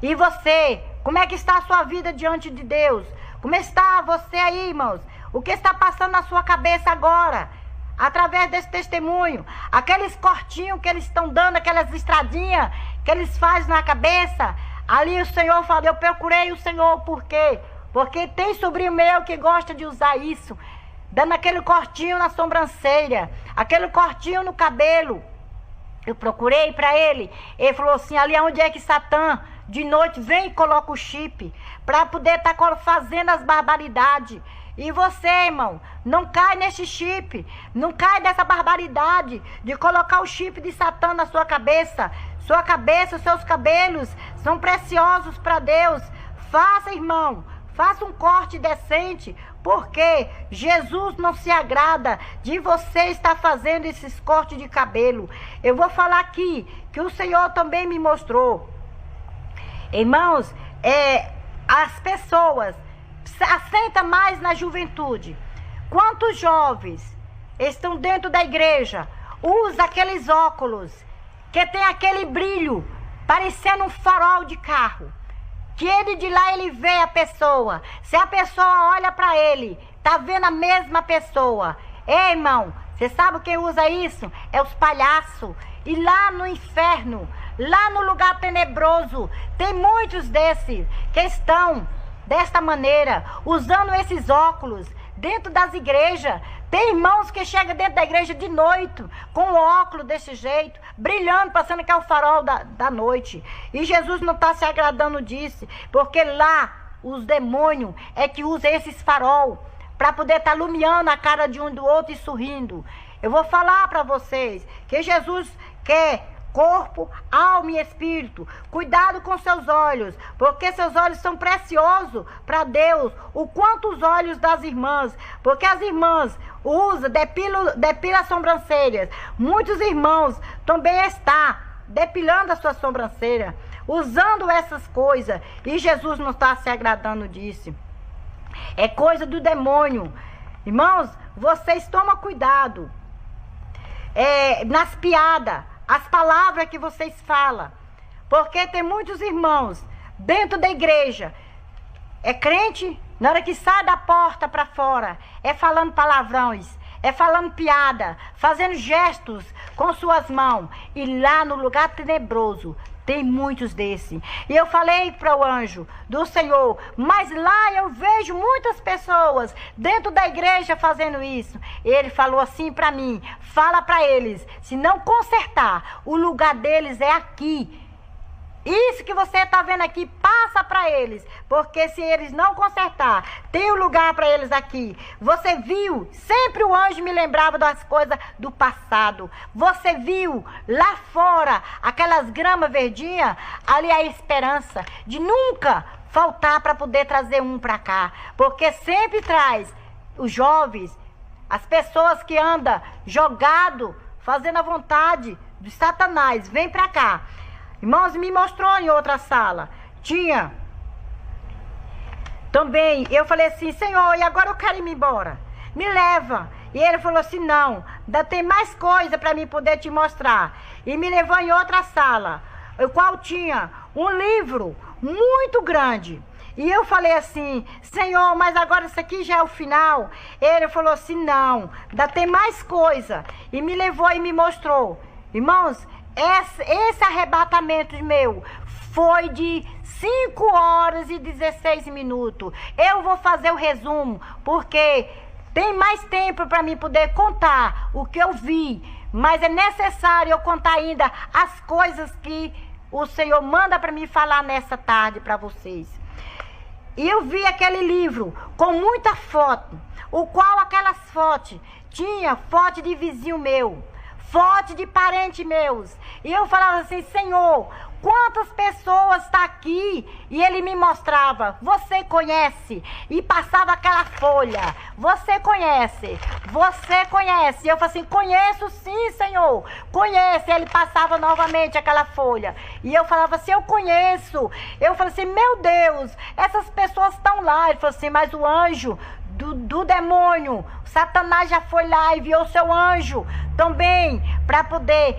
E você, como é que está a sua vida diante de Deus? Como está você aí, irmãos? O que está passando na sua cabeça agora? Através desse testemunho, aqueles cortinhos que eles estão dando, aquelas estradinhas que eles fazem na cabeça, ali o Senhor fala, eu procurei o Senhor, por quê? Porque tem sobrinho meu que gosta de usar isso, dando aquele cortinho na sobrancelha, aquele cortinho no cabelo. Eu procurei para ele, ele falou assim, ali onde é que Satã, de noite, vem e coloca o chip, para poder estar fazendo as barbaridades. E você, irmão, não cai nesse chip, não cai dessa barbaridade de colocar o chip de Satã na sua cabeça. Sua cabeça, os seus cabelos são preciosos para Deus. Faça, irmão, faça um corte decente, porque Jesus não se agrada de você estar fazendo esses cortes de cabelo. Eu vou falar aqui que o Senhor também me mostrou. Irmãos, as pessoas assenta mais na juventude. Quantos jovens estão dentro da igreja, usa aqueles óculos que tem aquele brilho, parecendo um farol de carro, que ele de lá ele vê a pessoa. Se a pessoa olha para ele, tá vendo a mesma pessoa. Ei, irmão, você sabe quem usa isso? É os palhaços. E lá no inferno, lá no lugar tenebroso, tem muitos desses que estão desta maneira, usando esses óculos dentro das igrejas. Tem irmãos que chegam dentro da igreja de noite, com o óculos desse jeito, brilhando, passando que é o farol da noite. E Jesus não está se agradando disso, porque lá os demônios é que usam esses farol, para poder estar iluminando a cara de um do outro e sorrindo. Eu vou falar para vocês, que Jesus quer corpo, alma e espírito. Cuidado com seus olhos, porque seus olhos são preciosos para Deus. O quanto os olhos das irmãs, porque as irmãs usam, depila as sobrancelhas. Muitos irmãos também estão depilando a sua sobrancelha, usando essas coisas, e Jesus não está se agradando disso. É coisa do demônio. Irmãos, vocês tomam cuidado nas piadas, as palavras que vocês falam, porque tem muitos irmãos dentro da igreja, é crente, na hora que sai da porta para fora, é falando palavrões, é falando piada, fazendo gestos com suas mãos, e lá no lugar tenebroso tem muitos desses. E eu falei para o anjo do Senhor, mas lá eu vejo muitas pessoas dentro da igreja fazendo isso. Ele falou assim para mim, fala para eles, se não consertar, o lugar deles é aqui. Isso que você está vendo aqui, passa para eles, porque se eles não consertar, tem um lugar para eles aqui. Você viu, sempre o anjo me lembrava das coisas do passado. Você viu lá fora, aquelas gramas verdinhas, ali é a esperança de nunca faltar para poder trazer um para cá, porque sempre traz os jovens, as pessoas que andam jogado, fazendo a vontade de Satanás, vem para cá. Irmãos, me mostrou em outra sala, tinha também, eu falei assim, Senhor, e agora eu quero ir embora, me leva. E ele falou assim, não, ainda tem mais coisa para mim poder te mostrar. E me levou em outra sala, o qual tinha um livro muito grande. E eu falei assim, Senhor, mas agora isso aqui já é o final? Ele falou assim, não, ainda tem mais coisa. E me levou e me mostrou. Irmãos, esse arrebatamento meu foi de 5 horas e 16 minutos. Eu vou fazer o resumo, porque tem mais tempo para mim poder contar o que eu vi. Mas é necessário eu contar ainda as coisas que o Senhor manda para mim falar nessa tarde para vocês. E eu vi aquele livro com muita foto, o qual aquelas fotos tinha foto de vizinho meu, forte de parentes meus. E eu falava assim, Senhor, quantas pessoas estão aqui? E ele me mostrava, você conhece? E passava aquela folha, você conhece? Você conhece? E eu falava assim, conheço sim, Senhor, conhece. E ele passava novamente aquela folha. E eu falava assim, eu conheço. Eu falei assim, meu Deus, essas pessoas estão lá. Ele falou assim, mas o anjo do demônio, Satanás já foi lá e enviou seu anjo também para poder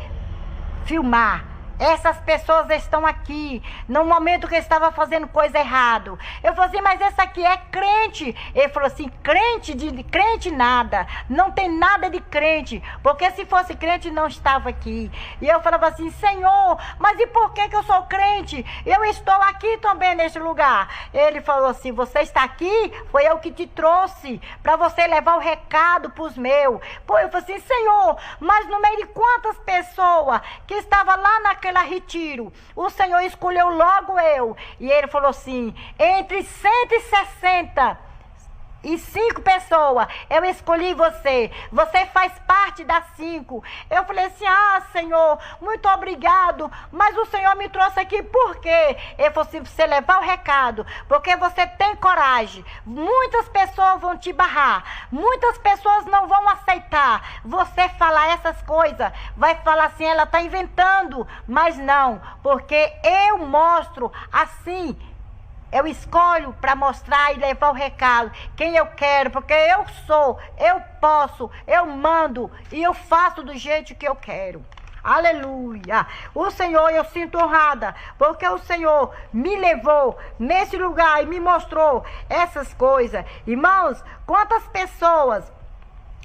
filmar. Essas pessoas estão aqui no momento que eu estava fazendo coisa errada. Eu falei assim, mas esse aqui é crente. Ele falou assim, crente nada. Não tem nada de crente. Porque se fosse crente não estava aqui. E eu falava assim, Senhor, mas e por que eu sou crente? Eu estou aqui também neste lugar. Ele falou assim, você está aqui? Foi eu que te trouxe para você levar o recado para os meus. Pô, eu falei assim, Senhor, mas no meio de quantas pessoas que estavam lá naquele retiro, o Senhor escolheu logo eu. E ele falou assim, entre 165 pessoas, eu escolhi você. Você faz parte das 5. Eu falei assim, Senhor, muito obrigado, mas o Senhor me trouxe aqui por quê? Ele falou assim, você levar o recado, porque você tem coragem. Muitas pessoas vão te barrar, muitas pessoas não vão aceitar você falar essas coisas. Vai falar assim, ela está inventando. Mas não, porque eu mostro assim. Eu escolho para mostrar e levar o recado. Quem eu quero, porque eu sou, eu posso, eu mando e eu faço do jeito que eu quero. Aleluia. O Senhor, eu sinto honrada, porque o Senhor me levou nesse lugar e me mostrou essas coisas. Irmãos, quantas pessoas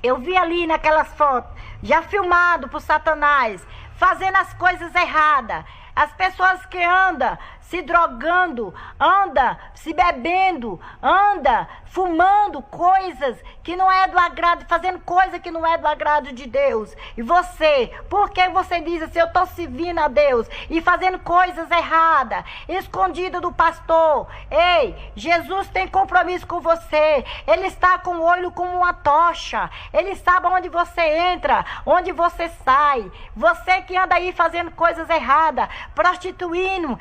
eu vi ali naquelas fotos, já filmado por Satanás, fazendo as coisas erradas. As pessoas que andam se drogando, anda se bebendo, anda fumando coisas que não é do agrado, fazendo coisa que não é do agrado de Deus. E você, por que você diz assim, eu estou servindo a Deus e fazendo coisas erradas, escondido do pastor? Ei, Jesus tem compromisso com você. Ele está com o olho como uma tocha. Ele sabe onde você entra, onde você sai. Você que anda aí fazendo coisas erradas, prostituindo,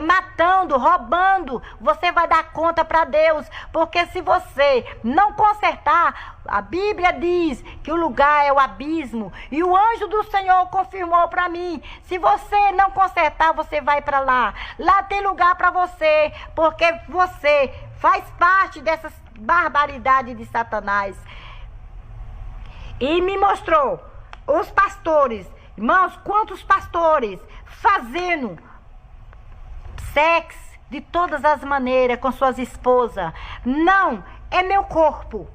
matando, roubando, você vai dar conta para Deus, porque se você não consertar, a Bíblia diz que o lugar é o abismo, e o anjo do Senhor confirmou para mim, se você não consertar, você vai para lá tem lugar para você, porque você faz parte dessas barbaridades de Satanás. E me mostrou os pastores, irmãos, quantos pastores fazendo sexo de todas as maneiras com suas esposas. Não, é meu corpo.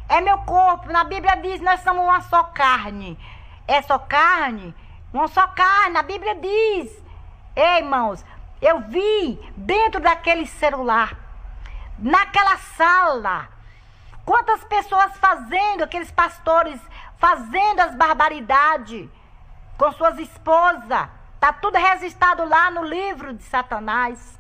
É meu corpo. Na Bíblia diz, nós somos uma só carne. É só carne? Uma só carne. A Bíblia diz. Ei, irmãos, eu vi dentro daquele celular, naquela sala, quantas pessoas fazendo, aqueles pastores fazendo as barbaridades com suas esposas. Está tudo registrado lá no livro de Satanás.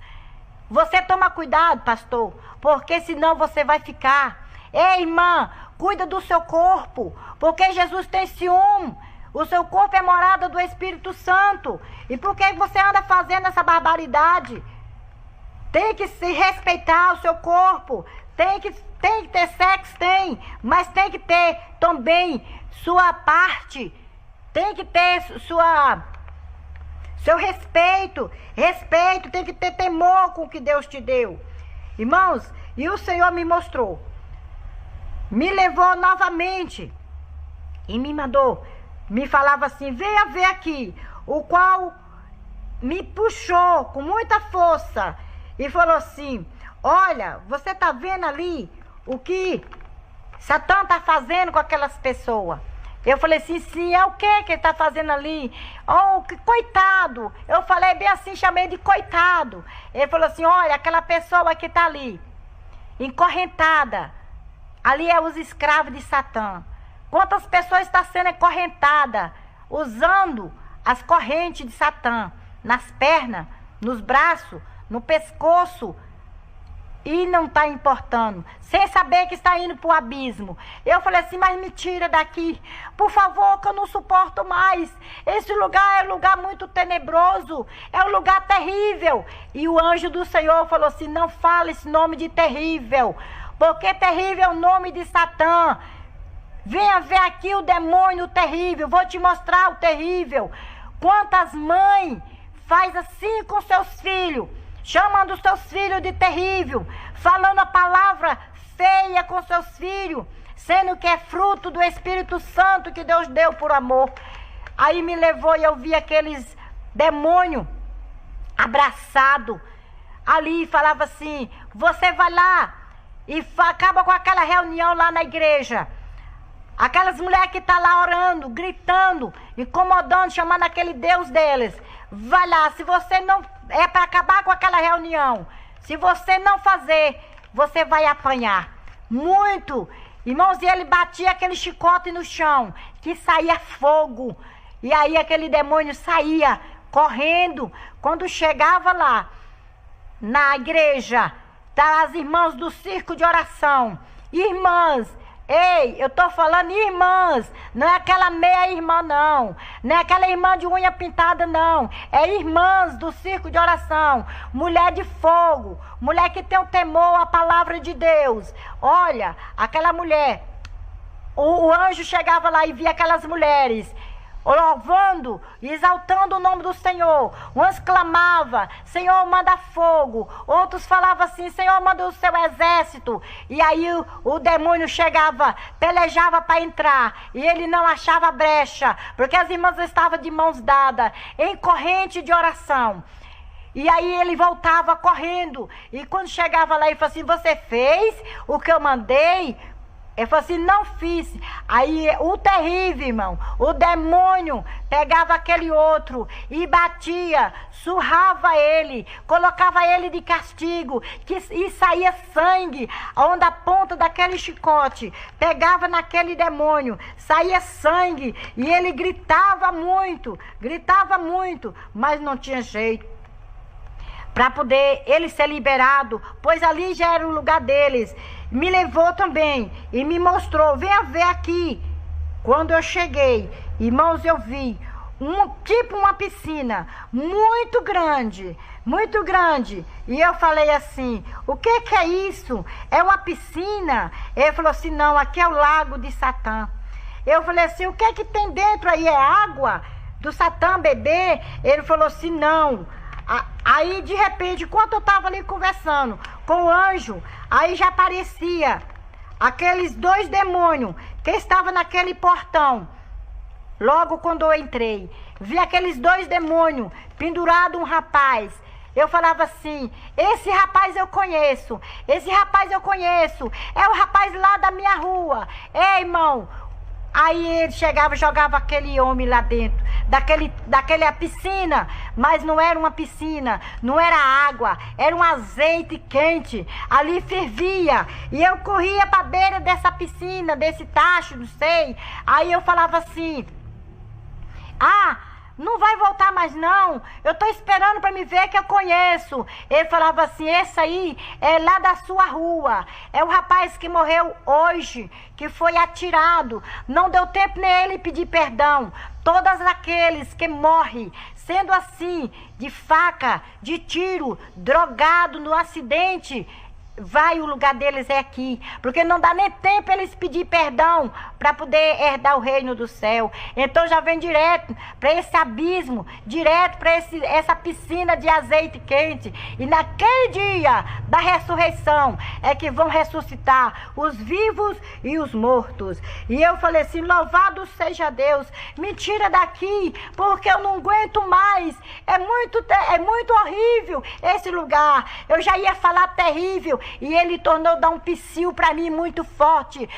Você toma cuidado, pastor, porque senão você vai ficar. Ei, irmã, cuida do seu corpo, porque Jesus tem ciúme. O seu corpo é morada do Espírito Santo. E por que você anda fazendo essa barbaridade? Tem que se respeitar o seu corpo. Tem que ter sexo, tem. Mas tem que ter também sua parte. Tem que ter seu respeito, tem que ter temor com o que Deus te deu. Irmãos, e o Senhor me mostrou, me levou novamente e me mandou, me falava assim, venha ver aqui, o qual me puxou com muita força e falou assim, olha, você está vendo ali o que Satã está fazendo com aquelas pessoas? Eu falei assim, sim, é o que ele está fazendo ali? Oh, que coitado. Eu falei bem assim, chamei de coitado. Ele falou assim, olha, aquela pessoa que está ali, encorrentada. Ali é os escravos de Satã. Quantas pessoas estão sendo encorrentadas, usando as correntes de Satã, nas pernas, nos braços, no pescoço. e não está importando, sem saber que está indo para o abismo. Eu falei assim, mas me tira daqui, por favor, que eu não suporto mais. Esse lugar é um lugar muito tenebroso, é um lugar terrível. E o anjo do Senhor falou assim, não fala esse nome de terrível, porque terrível é o nome de Satã. Venha ver aqui o demônio terrível, vou te mostrar o terrível. Quantas mães faz assim com seus filhos, chamando os seus filhos de terrível, falando a palavra feia com seus filhos, sendo que é fruto do Espírito Santo que Deus deu por amor. Aí me levou e eu vi aqueles demônios abraçados ali e falava assim, você vai lá e acaba com aquela reunião lá na igreja. Aquelas mulheres que estão lá orando, gritando, incomodando, chamando aquele Deus deles. Vai lá, se você não... É para acabar com aquela reunião. Se você não fazer, você vai apanhar. Muito. Irmãos, e ele batia aquele chicote no chão, que saía fogo. E aí aquele demônio saía correndo. Quando chegava lá, na igreja, tá as irmãs do circo de oração. Irmãs, ei, eu tô falando irmãs, não é aquela meia irmã não, não é aquela irmã de unha pintada não, é irmãs do circo de oração, mulher de fogo, mulher que tem o temor à palavra de Deus. Olha, aquela mulher, o anjo chegava lá e via aquelas mulheres louvando e exaltando o nome do Senhor. Uns clamavam, Senhor, manda fogo. Outros falavam assim, Senhor, manda o seu exército. E aí o demônio chegava, pelejava para entrar, e ele não achava brecha, porque as irmãs estavam de mãos dadas, em corrente de oração. E aí ele voltava correndo, e quando chegava lá, ele falou assim, você fez o que eu mandei? Ele falou assim, não fiz. Aí o terrível, irmão, o demônio pegava aquele outro e batia, surrava ele, colocava ele de castigo, e saía sangue, onde a ponta daquele chicote pegava naquele demônio, saía sangue, e ele gritava muito, mas não tinha jeito para poder ele ser liberado, pois ali já era o lugar deles. Me levou também e me mostrou, venha ver aqui. Quando eu cheguei, irmãos, eu vi tipo uma piscina muito grande, e eu falei assim, o que é isso? É uma piscina? Ele falou assim, não, aqui é o lago de Satã. Eu falei assim, o que tem dentro aí? É água do Satã beber? Ele falou assim, não. Aí de repente, enquanto eu estava ali conversando com o anjo, aí já aparecia aqueles dois demônios que estavam naquele portão. Logo quando eu entrei, vi aqueles dois demônios pendurado um rapaz. Eu falava assim, esse rapaz eu conheço, é o rapaz lá da minha rua. Ei, irmão. Aí ele chegava e jogava aquele homem lá dentro, daquela piscina, mas não era uma piscina, não era água, era um azeite quente, ali fervia, e eu corria para a beira dessa piscina, desse tacho, não sei, aí eu falava assim, não vai voltar mais não, eu tô esperando para me ver que eu conheço. Ele falava assim, esse aí é lá da sua rua, é o rapaz que morreu hoje, que foi atirado, não deu tempo nem ele pedir perdão. Todos aqueles que morrem sendo assim, de faca, de tiro, drogado no acidente, o lugar deles é aqui, porque não dá nem tempo eles pedir perdão para poder herdar o reino do céu. Então já vem direto para esse abismo, direto para essa piscina de azeite quente, e naquele dia da ressurreição é que vão ressuscitar os vivos e os mortos. E eu falei assim, louvado seja Deus, me tira daqui, porque eu não aguento mais, é muito horrível esse lugar. Eu já ia falar terrível, e ele tornou dar um psiu para mim muito forte.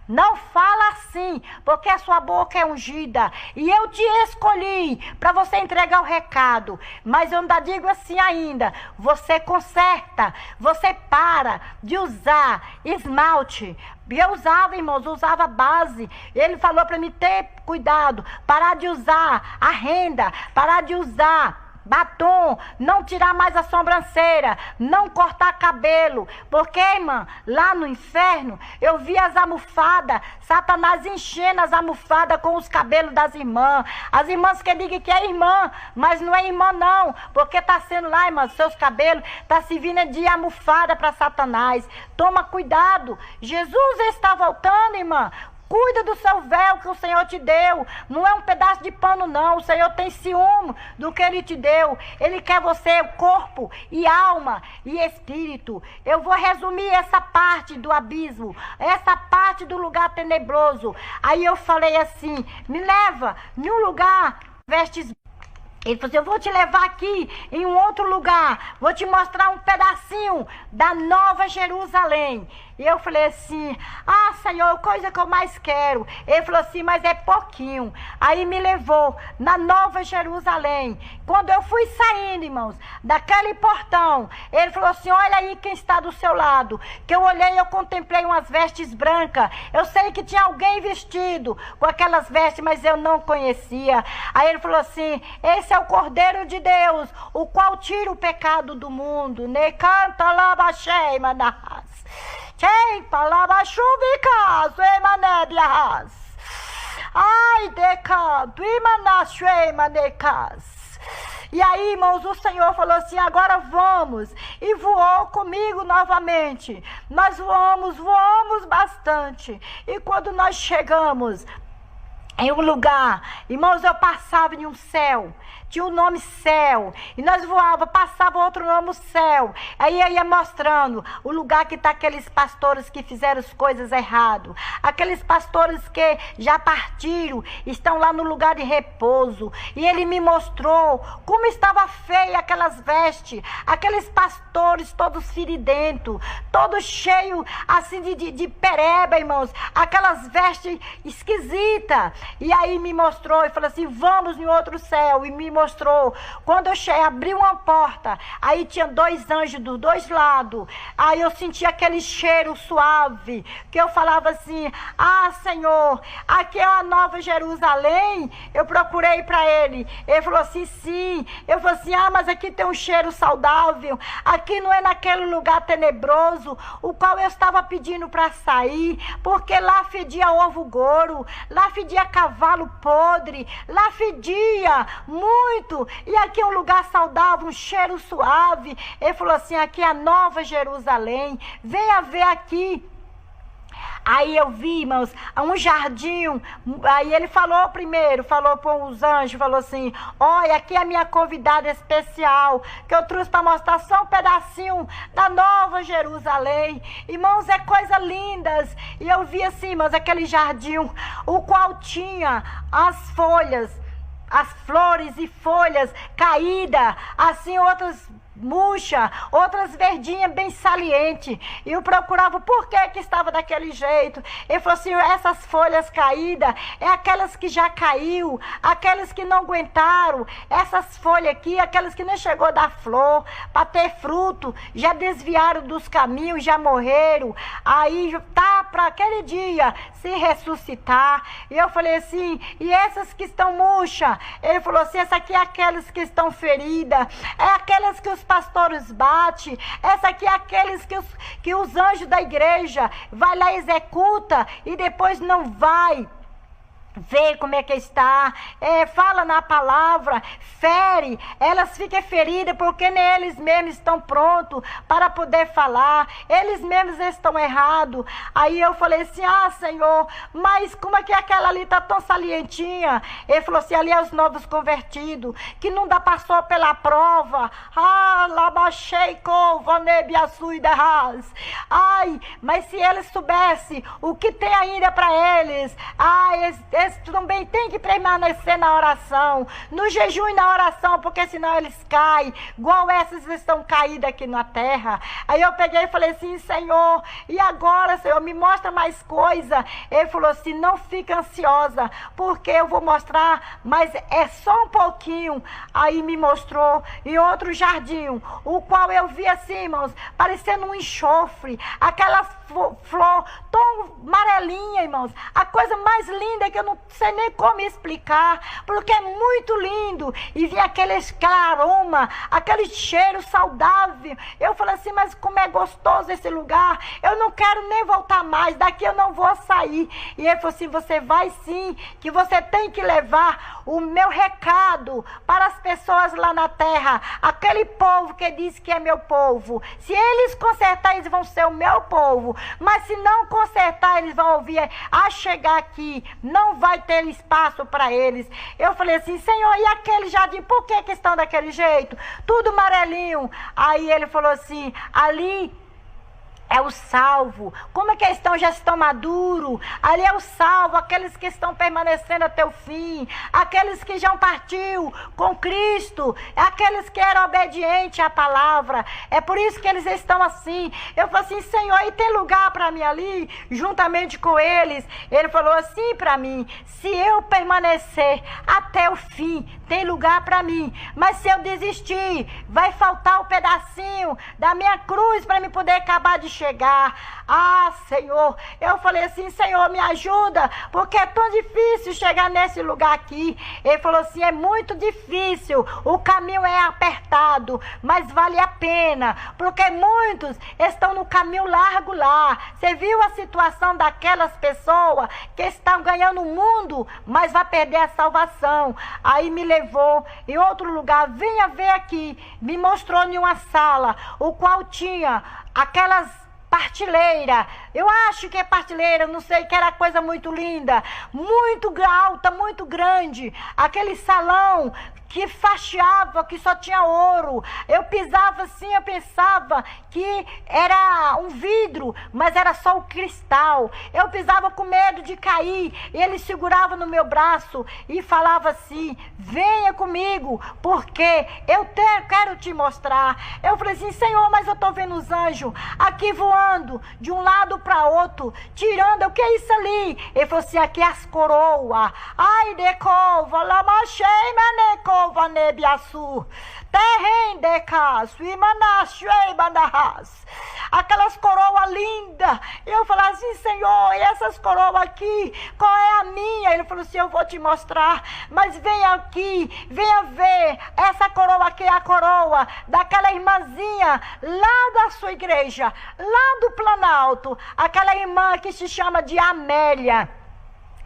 Não fala assim, porque a sua boca é ungida. E eu te escolhi para você entregar o recado. Mas eu ainda digo assim ainda. Você conserta, você para de usar esmalte. E eu usava, irmãos, usava base. Ele falou para mim ter cuidado, parar de usar a renda, parar de usar batom, não tirar mais a sobrancelha, não cortar cabelo. Porque, irmã, lá no inferno, eu vi as almofadas, Satanás enchendo as almofadas com os cabelos das irmãs. As irmãs que digam que é irmã, mas não é irmã não, porque tá sendo lá, irmã, seus cabelos tá servindo de almofada para Satanás. Toma cuidado, Jesus está voltando, irmã. Cuida do seu véu que o Senhor te deu. Não é um pedaço de pano, não. O Senhor tem ciúme do que Ele te deu. Ele quer você, corpo e alma e espírito. Eu vou resumir essa parte do abismo, essa parte do lugar tenebroso. Aí eu falei assim, me leva em um lugar, vestes. Ele falou assim, eu vou te levar aqui em um outro lugar, vou te mostrar um pedacinho da Nova Jerusalém. E eu falei assim, ah, Senhor, coisa que eu mais quero. Ele falou assim, mas é pouquinho. Aí me levou na Nova Jerusalém. Quando eu fui saindo, irmãos, daquele portão, ele falou assim, olha aí quem está do seu lado. Que eu olhei e eu contemplei umas vestes brancas. Eu sei que tinha alguém vestido com aquelas vestes, mas eu não conhecia. Aí ele falou assim, esse é o Cordeiro de Deus, o qual tira o pecado do mundo. Ne canta lá, baixei, manas. Quem palavra chuvicas, emanebias. Ai, decanto, imanachei, manecas. E aí, irmãos, o Senhor falou assim, agora vamos. E voou comigo novamente. Nós voamos bastante. E quando nós chegamos em um lugar, irmãos, eu passava em um céu. Tinha o nome céu, e nós voava, passava outro nome céu, aí eu ia mostrando o lugar que está aqueles pastores que fizeram as coisas errado, aqueles pastores que já partiram, estão lá no lugar de repouso, e ele me mostrou como estava feia aquelas vestes, aqueles pastores todos feridentos, todos cheios assim de pereba, irmãos, aquelas vestes esquisitas, e aí me mostrou e falou assim, vamos em outro céu, e me mostrou, quando eu cheguei, abri uma porta, aí tinha 2 anjos dos 2 lados, aí eu senti aquele cheiro suave, que eu falava assim, ah, Senhor, aqui é a Nova Jerusalém. Eu procurei para ele falou assim, sim. Eu falei assim, ah, mas aqui tem um cheiro saudável, aqui não é naquele lugar tenebroso, o qual eu estava pedindo para sair, porque lá fedia ovo goro, lá fedia cavalo podre, lá fedia muito, e aqui é um lugar saudável, um cheiro suave. Ele falou assim, aqui é a Nova Jerusalém, venha ver aqui. Aí eu vi, irmãos, um jardim. Aí ele falou primeiro, falou para os anjos, falou assim, olha, aqui é a minha convidada especial, que eu trouxe para mostrar só um pedacinho da Nova Jerusalém. Irmãos, é coisa lindas. E eu vi assim, irmãos, aquele jardim, o qual tinha as folhas, as flores e folhas caídas, assim, outras murcha, outras verdinhas bem salientes. E eu procurava por que estava daquele jeito. Ele falou assim, essas folhas caídas é aquelas que já caiu, aquelas que não aguentaram, essas folhas aqui, aquelas que nem chegou a dar flor, para ter fruto, já desviaram dos caminhos, já morreram, aí tá para aquele dia se ressuscitar. E eu falei assim, e essas que estão murchas? Ele falou assim, essa aqui é aquelas que estão feridas, é aquelas que os pastores batem, essa aqui é aqueles que os anjos da igreja vai lá, executa e depois não vai vê como é que está, fala na palavra, fere, elas ficam feridas porque nem eles mesmos estão prontos para poder falar, eles mesmos estão errados. Aí eu falei assim, ah, Senhor, mas como é que aquela ali está tão salientinha? Ele falou assim, ali é os novos convertidos, que não dá, passou pela prova. Ah, ai, mas se eles soubessem o que tem ainda para eles, eles também têm que permanecer na oração, no jejum e na oração, porque senão eles caem, igual essas estão caídas aqui na terra. Aí eu peguei e falei assim, Senhor, e agora, Senhor, me mostra mais coisa. Ele falou assim, não fica ansiosa, porque eu vou mostrar, mas é só um pouquinho. Aí me mostrou em outro jardim, o qual eu vi assim, irmãos, parecendo um enxofre, aquela flor tão amarelinha, irmãos, a coisa mais linda que eu não sei nem como explicar, porque é muito lindo. E vinha aquele aroma, aquele cheiro saudável. Eu falei assim, mas como é gostoso esse lugar, eu não quero nem voltar mais, daqui eu não vou sair. E ele falou assim, você vai sim, que você tem que levar o meu recado para as pessoas lá na terra, aquele povo que diz que é meu povo. Se eles consertar, eles vão ser o meu povo, mas se não consertar, eles vão ouvir, a chegar aqui, não vai ter espaço para eles. Eu falei assim, Senhor, e aquele jardim, por que estão daquele jeito? Tudo amarelinho. Aí ele falou assim, ali é o salvo. Como é que já estão maduros? Ali é o salvo, aqueles que estão permanecendo até o fim, aqueles que já partiu com Cristo, aqueles que eram obedientes à palavra. É por isso que eles estão assim. Eu falei assim, Senhor, e tem lugar para mim ali, juntamente com eles? Ele falou assim para mim, se eu permanecer até o fim, tem lugar para mim. Mas se eu desistir, vai faltar um pedacinho da minha cruz para me poder acabar de chegar. Ah, Senhor, eu falei assim, Senhor, me ajuda, porque é tão difícil chegar nesse lugar aqui. Ele falou assim, é muito difícil, o caminho é apertado, mas vale a pena, porque muitos estão no caminho largo lá. Você viu a situação daquelas pessoas que estão ganhando o mundo, mas vai perder a salvação. Aí me levou em outro lugar, venha ver aqui, me mostrou em uma sala, o qual tinha aquelas partilheira, eu acho que é partilheira, não sei, que era coisa muito linda, muito alta, muito grande, aquele salão que fachava, que só tinha ouro. Eu pisava assim, eu pensava que era um vidro, mas era só o cristal. Eu pisava com medo de cair, e ele segurava no meu braço e falava assim, venha comigo, porque eu quero te mostrar. Eu falei assim, Senhor, mas eu estou vendo os anjos aqui voando de um lado para outro, tirando, o que é isso ali? Ele falou assim, aqui as coroas. Ai, decova, lamachei, maneco, vanebiaçu, terrem de caso, e manachei, bandahas. Aquelas coroas lindas. Eu falei assim, Senhor, e essas coroas aqui, qual é a minha? Ele falou assim, eu vou te mostrar, mas venha aqui, venha ver, essa coroa aqui é a coroa daquela irmãzinha lá da sua igreja, lá do Planalto, aquela irmã que se chama de Amélia.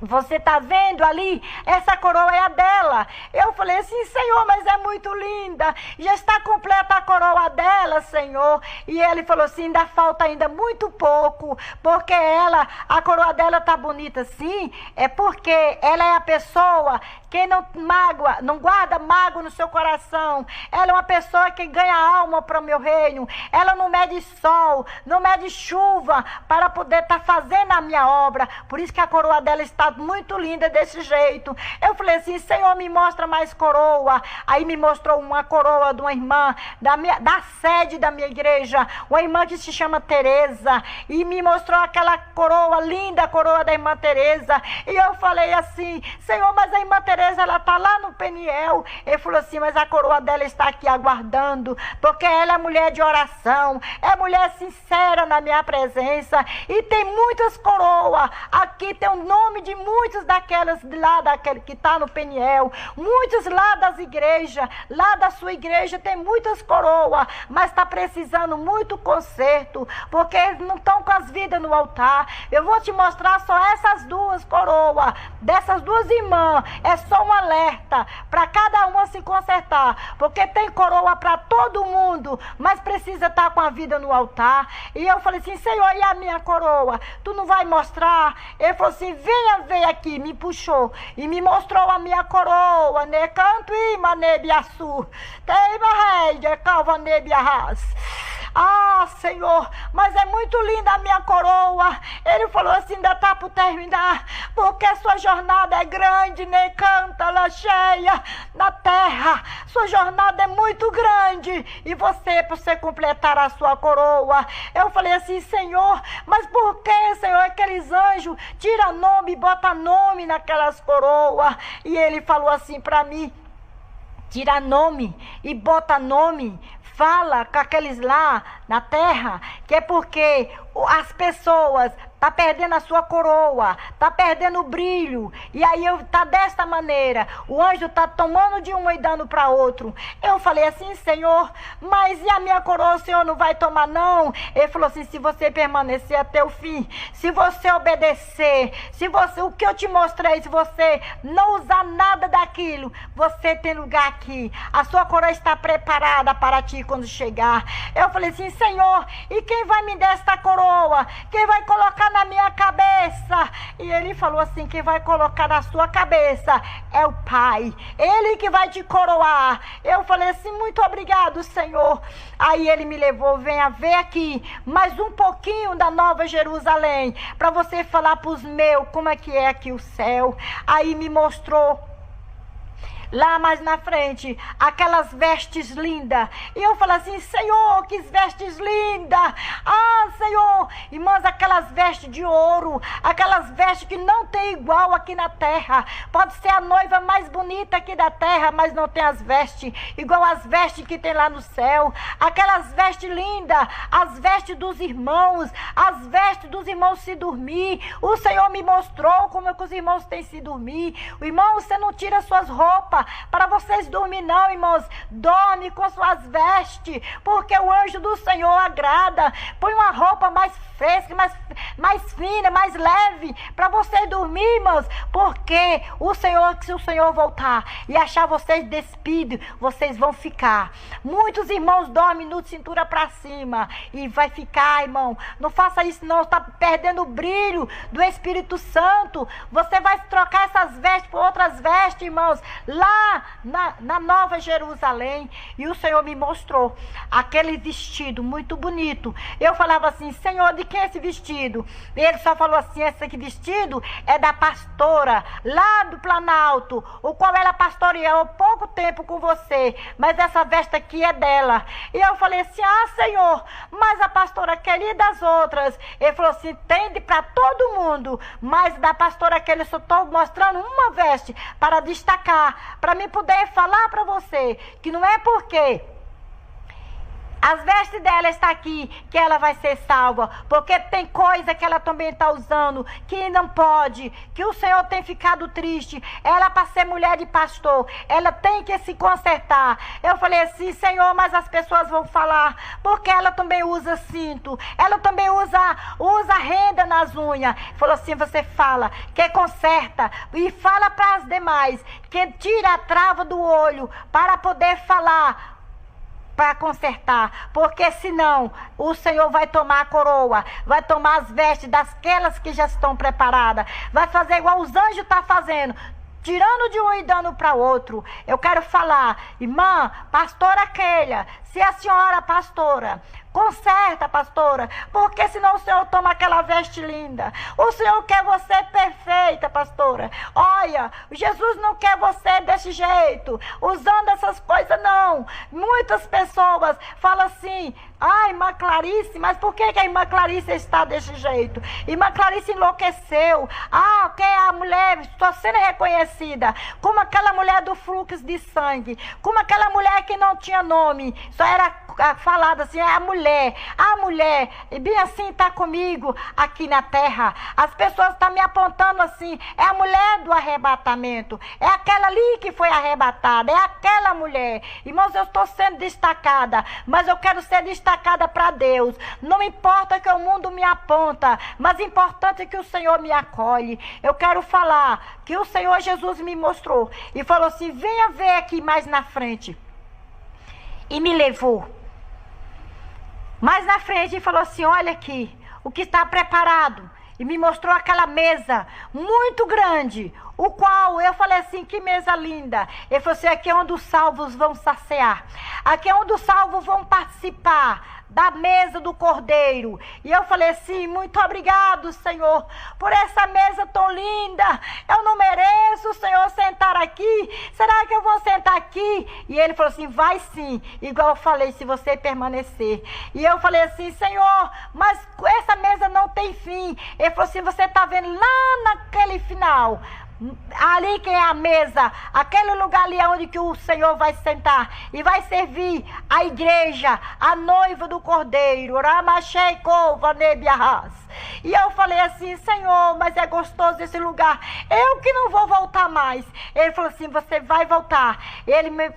Você está vendo ali? Essa coroa é a dela. Eu falei assim, Senhor, mas é muito linda. Já está completa a coroa dela, Senhor. E ele falou assim, ainda falta ainda muito pouco. Porque a coroa dela está bonita sim. É porque ela é a pessoa que não guarda mágoa no seu coração. Ela é uma pessoa que ganha alma para o meu reino. Ela não mede sol, não mede chuva para poder estar fazendo a minha obra. Por isso que a coroa dela está muito linda desse jeito. Eu falei assim, Senhor, me mostra mais coroa. Aí me mostrou uma coroa de uma irmã da sede da minha igreja, uma irmã que se chama Teresa, e me mostrou aquela coroa linda, a coroa da irmã Teresa. E eu falei assim, Senhor, mas a irmã Teresa, ela está lá no Peniel. Ele falou assim, mas a coroa dela está aqui aguardando, porque ela é mulher de oração, é mulher sincera na minha presença, e tem muitas coroas. Aqui tem o nome de muitos daquelas lá, daquele que está no Peniel, muitos lá das igrejas, lá da sua igreja tem muitas coroas, mas está precisando muito conserto, porque eles não estão com as vidas no altar. Eu vou te mostrar só essas duas coroas, dessas duas irmãs, é só um alerta para cada uma se consertar, porque tem coroa para todo mundo, mas precisa estar com a vida no altar. E eu falei assim, Senhor, e a minha coroa? Tu não vai mostrar? Ele falou assim, venha ver aqui, me puxou e me mostrou a minha coroa, né? Canto e manebiaçu, tem rei de calva nebiarras. Ah, Senhor, mas é muito linda a minha coroa. Ele falou assim, ainda está por terminar, porque a sua jornada é grande, né? Canta lá cheia na terra. Sua jornada é muito grande, e para você completar a sua coroa. Eu falei assim, Senhor, mas por que, Senhor, aqueles anjos tira nome e bota nome naquelas coroas? E ele falou assim para mim, tira nome e bota nome, fala com aqueles lá na terra, que é porque as pessoas tá perdendo a sua coroa, tá perdendo o brilho. E aí tá desta maneira, o anjo tá tomando de um e dando para outro. Eu falei assim, Senhor, mas e a minha coroa o Senhor não vai tomar não? Ele falou assim, se você permanecer até o fim, se você obedecer, se você, o que eu te mostrei, se você não usar nada daquilo, você tem lugar aqui. A sua coroa está preparada para ti quando chegar. Eu falei assim, Senhor, e quem vai me dar esta coroa? Quem vai colocar na minha cabeça? E ele falou assim, quem vai colocar na sua cabeça é o Pai. Ele que vai te coroar. Eu falei assim, muito obrigado, Senhor. Aí ele me levou, venha ver aqui mais um pouquinho da Nova Jerusalém, para você falar para os meus como é que é aqui o céu. Aí me mostrou lá mais na frente, aquelas vestes lindas. E eu falei assim, Senhor, que vestes lindas. Ah, Senhor, irmãs, aquelas vestes de ouro, aquelas vestes que não tem igual aqui na terra. Pode ser a noiva mais bonita aqui da terra, mas não tem as vestes igual as vestes que tem lá no céu. Aquelas vestes lindas, as vestes dos irmãos, as vestes dos irmãos se dormir. O Senhor me mostrou como é que os irmãos têm se dormir. O irmão, você não tira suas roupas para vocês dormir não, irmãos. Dorme com suas vestes, porque o anjo do Senhor agrada. Põe uma roupa mais fresca, mais fina, mais leve, para vocês dormir, irmãos, porque o Senhor, se o Senhor voltar e achar vocês despidos, vocês vão ficar. Muitos irmãos dormem no cintura para cima e vai ficar, irmão. Não faça isso não, está perdendo o brilho do Espírito Santo. Você vai trocar essas vestes por outras vestes, irmãos, lá na Nova Jerusalém. E o Senhor me mostrou aquele vestido muito bonito. Eu falava assim, Senhor, de quem é esse vestido? E ele só falou assim, esse aqui vestido é da pastora lá do Planalto, o qual ela pastoreou há pouco tempo com você, mas essa veste aqui é dela. E eu falei assim, ah, Senhor, mas a pastora queria das outras. Ele falou assim, tende para todo mundo, mas da pastora que ele só estou mostrando uma veste para destacar, para mim poder falar para você que não é porque as vestes dela está aqui que ela vai ser salva, porque tem coisa que ela também está usando que não pode, que o Senhor tem ficado triste. Ela, para ser mulher de pastor, ela tem que se consertar. Eu falei assim, Senhor, mas as pessoas vão falar, porque ela também usa cinto, ela também usa renda nas unhas. Falou assim, você fala que conserta e fala para as demais que tira a trava do olho para poder falar, para consertar, porque senão o Senhor vai tomar a coroa, vai tomar as vestes daquelas que já estão preparadas, vai fazer igual os anjos estão fazendo, tirando de um e dando para outro. Eu quero falar, irmã, pastora Keila, se a senhora pastora, conserta, pastora, porque senão o Senhor toma aquela veste linda. O Senhor quer você perfeita, pastora. Olha, Jesus não quer você desse jeito, usando essas coisas, não. Muitas pessoas falam assim, ah, irmã Clarice, mas por que a irmã Clarice está desse jeito? Irmã Clarice enlouqueceu. Ah, que a mulher está sendo reconhecida como aquela mulher do fluxo de sangue, como aquela mulher que não tinha nome, só era falada assim, é a mulher, e bem assim está comigo aqui na terra. As pessoas estão me apontando assim, é a mulher do arrebatamento, é aquela ali que foi arrebatada, é aquela mulher. Irmãos, eu estou sendo destacada, mas eu quero ser destacada para Deus. Não importa que o mundo me aponta, mas importante é que o Senhor me acolhe. Eu quero falar que o Senhor Jesus me mostrou e falou assim, venha ver aqui mais na frente. E me levou mais na frente e falou assim, olha aqui, o que está preparado. E me mostrou aquela mesa muito grande, o qual eu falei assim, que mesa linda. Ele falou assim, aqui é onde os salvos vão saciar, aqui é onde os salvos vão participar da mesa do Cordeiro. E eu falei assim, muito obrigado, Senhor, por essa mesa tão linda. Eu não mereço, Senhor, sentar aqui. Será que eu vou sentar aqui? E ele falou assim, vai sim, igual eu falei, se você permanecer. E eu falei assim, Senhor, mas essa mesa não tem fim. Ele falou assim, você está vendo lá naquele final, ali que é a mesa, aquele lugar ali onde que o Senhor vai sentar e vai servir a igreja, a noiva do Cordeiro. E eu falei assim: Senhor, mas é gostoso esse lugar, eu que não vou voltar mais. Ele falou assim: você vai voltar.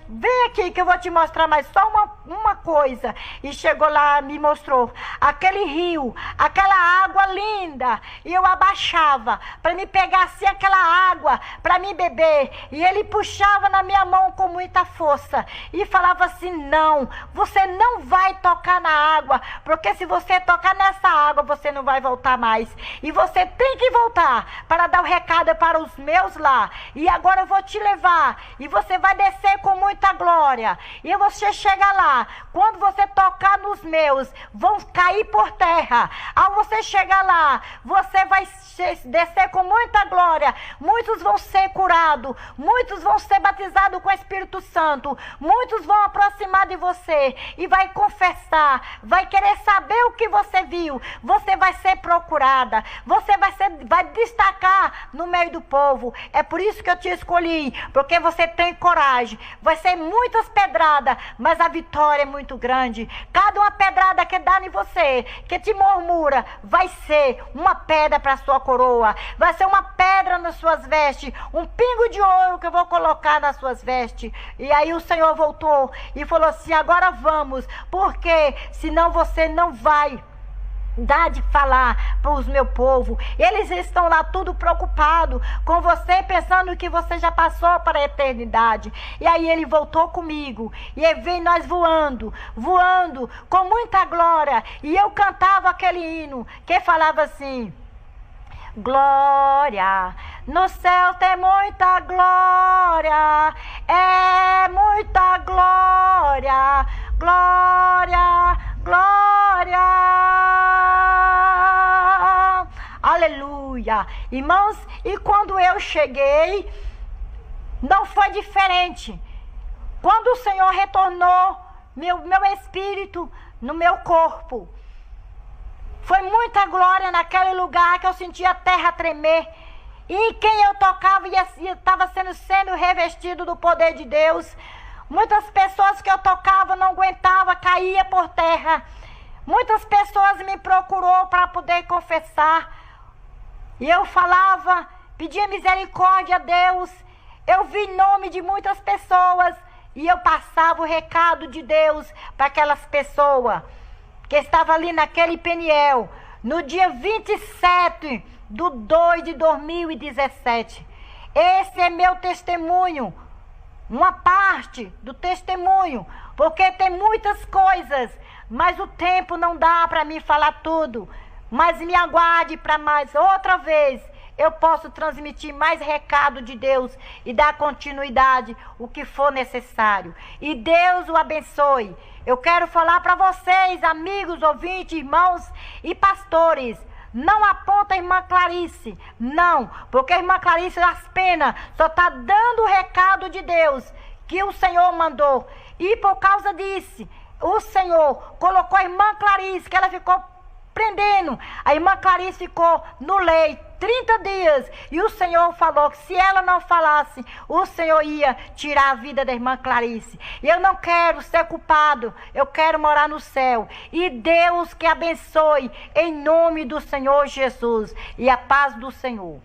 Vem aqui que eu vou te mostrar mais só uma coisa. E chegou lá, me mostrou aquele rio, aquela água linda, e eu abaixava para me pegar assim aquela água para me beber, e ele puxava na minha mão com muita força e falava assim: não, você não vai tocar na água, porque se você tocar nessa água você não vai voltar mais, e você tem que voltar para dar o recado para os meus lá, e agora eu vou te levar, e você vai descer com muita glória, e você chega lá, quando você tocar nos meus, vão cair por terra. Ao você chegar lá, você vai descer com muita glória, muitos vão ser curados, muitos vão ser batizados com o Espírito Santo, muitos vão aproximar de você e vai confessar, vai querer saber o que você viu, você vai ser procurada, você vai destacar no meio do povo. É por isso que eu te escolhi, porque você tem coragem. Vai ser muitas pedradas, mas a vitória é muito grande. Cada uma pedrada que dá em você, que te murmura, vai ser uma pedra para a sua coroa, vai ser uma pedra nas suas vestes, um pingo de ouro que eu vou colocar nas suas vestes. E aí o Senhor voltou e falou assim: agora vamos, porque senão você não vai dar de falar para os meu povo. Eles estão lá tudo preocupados com você, pensando que você já passou para a eternidade. E aí ele voltou comigo, e aí vem nós voando com muita glória, e eu cantava aquele hino que falava assim: glória, no céu tem muita glória, é muita glória, glória, glória. Aleluia. Irmãos, e quando eu cheguei, não foi diferente. Quando o Senhor retornou meu espírito no meu corpo, foi muita glória naquele lugar que eu sentia a terra tremer. E quem eu tocava estava sendo revestido do poder de Deus. Muitas pessoas que eu tocava não aguentava, caía por terra. Muitas pessoas me procurou para poder confessar. E eu falava, pedia misericórdia a Deus. Eu vi nome de muitas pessoas e eu passava o recado de Deus para aquelas pessoas que estavam ali naquele Peniel, no dia 27/2/2017. Esse é meu testemunho, uma parte do testemunho, porque tem muitas coisas, mas o tempo não dá para mim falar tudo. Mas me aguarde para mais outra vez. Eu posso transmitir mais recado de Deus e dar continuidade o que for necessário. E Deus o abençoe. Eu quero falar para vocês, amigos, ouvintes, irmãos e pastores: não aponta a irmã Clarice, não, porque a irmã Clarice apenas só está dando o recado de Deus que o Senhor mandou. E por causa disso, o Senhor colocou a irmã Clarice, que ela ficou prendendo. A irmã Clarice ficou no leito 30 dias. E o Senhor falou que se ela não falasse, o Senhor ia tirar a vida da irmã Clarice. E eu não quero ser culpado. Eu quero morar no céu. E Deus que abençoe em nome do Senhor Jesus. E a paz do Senhor.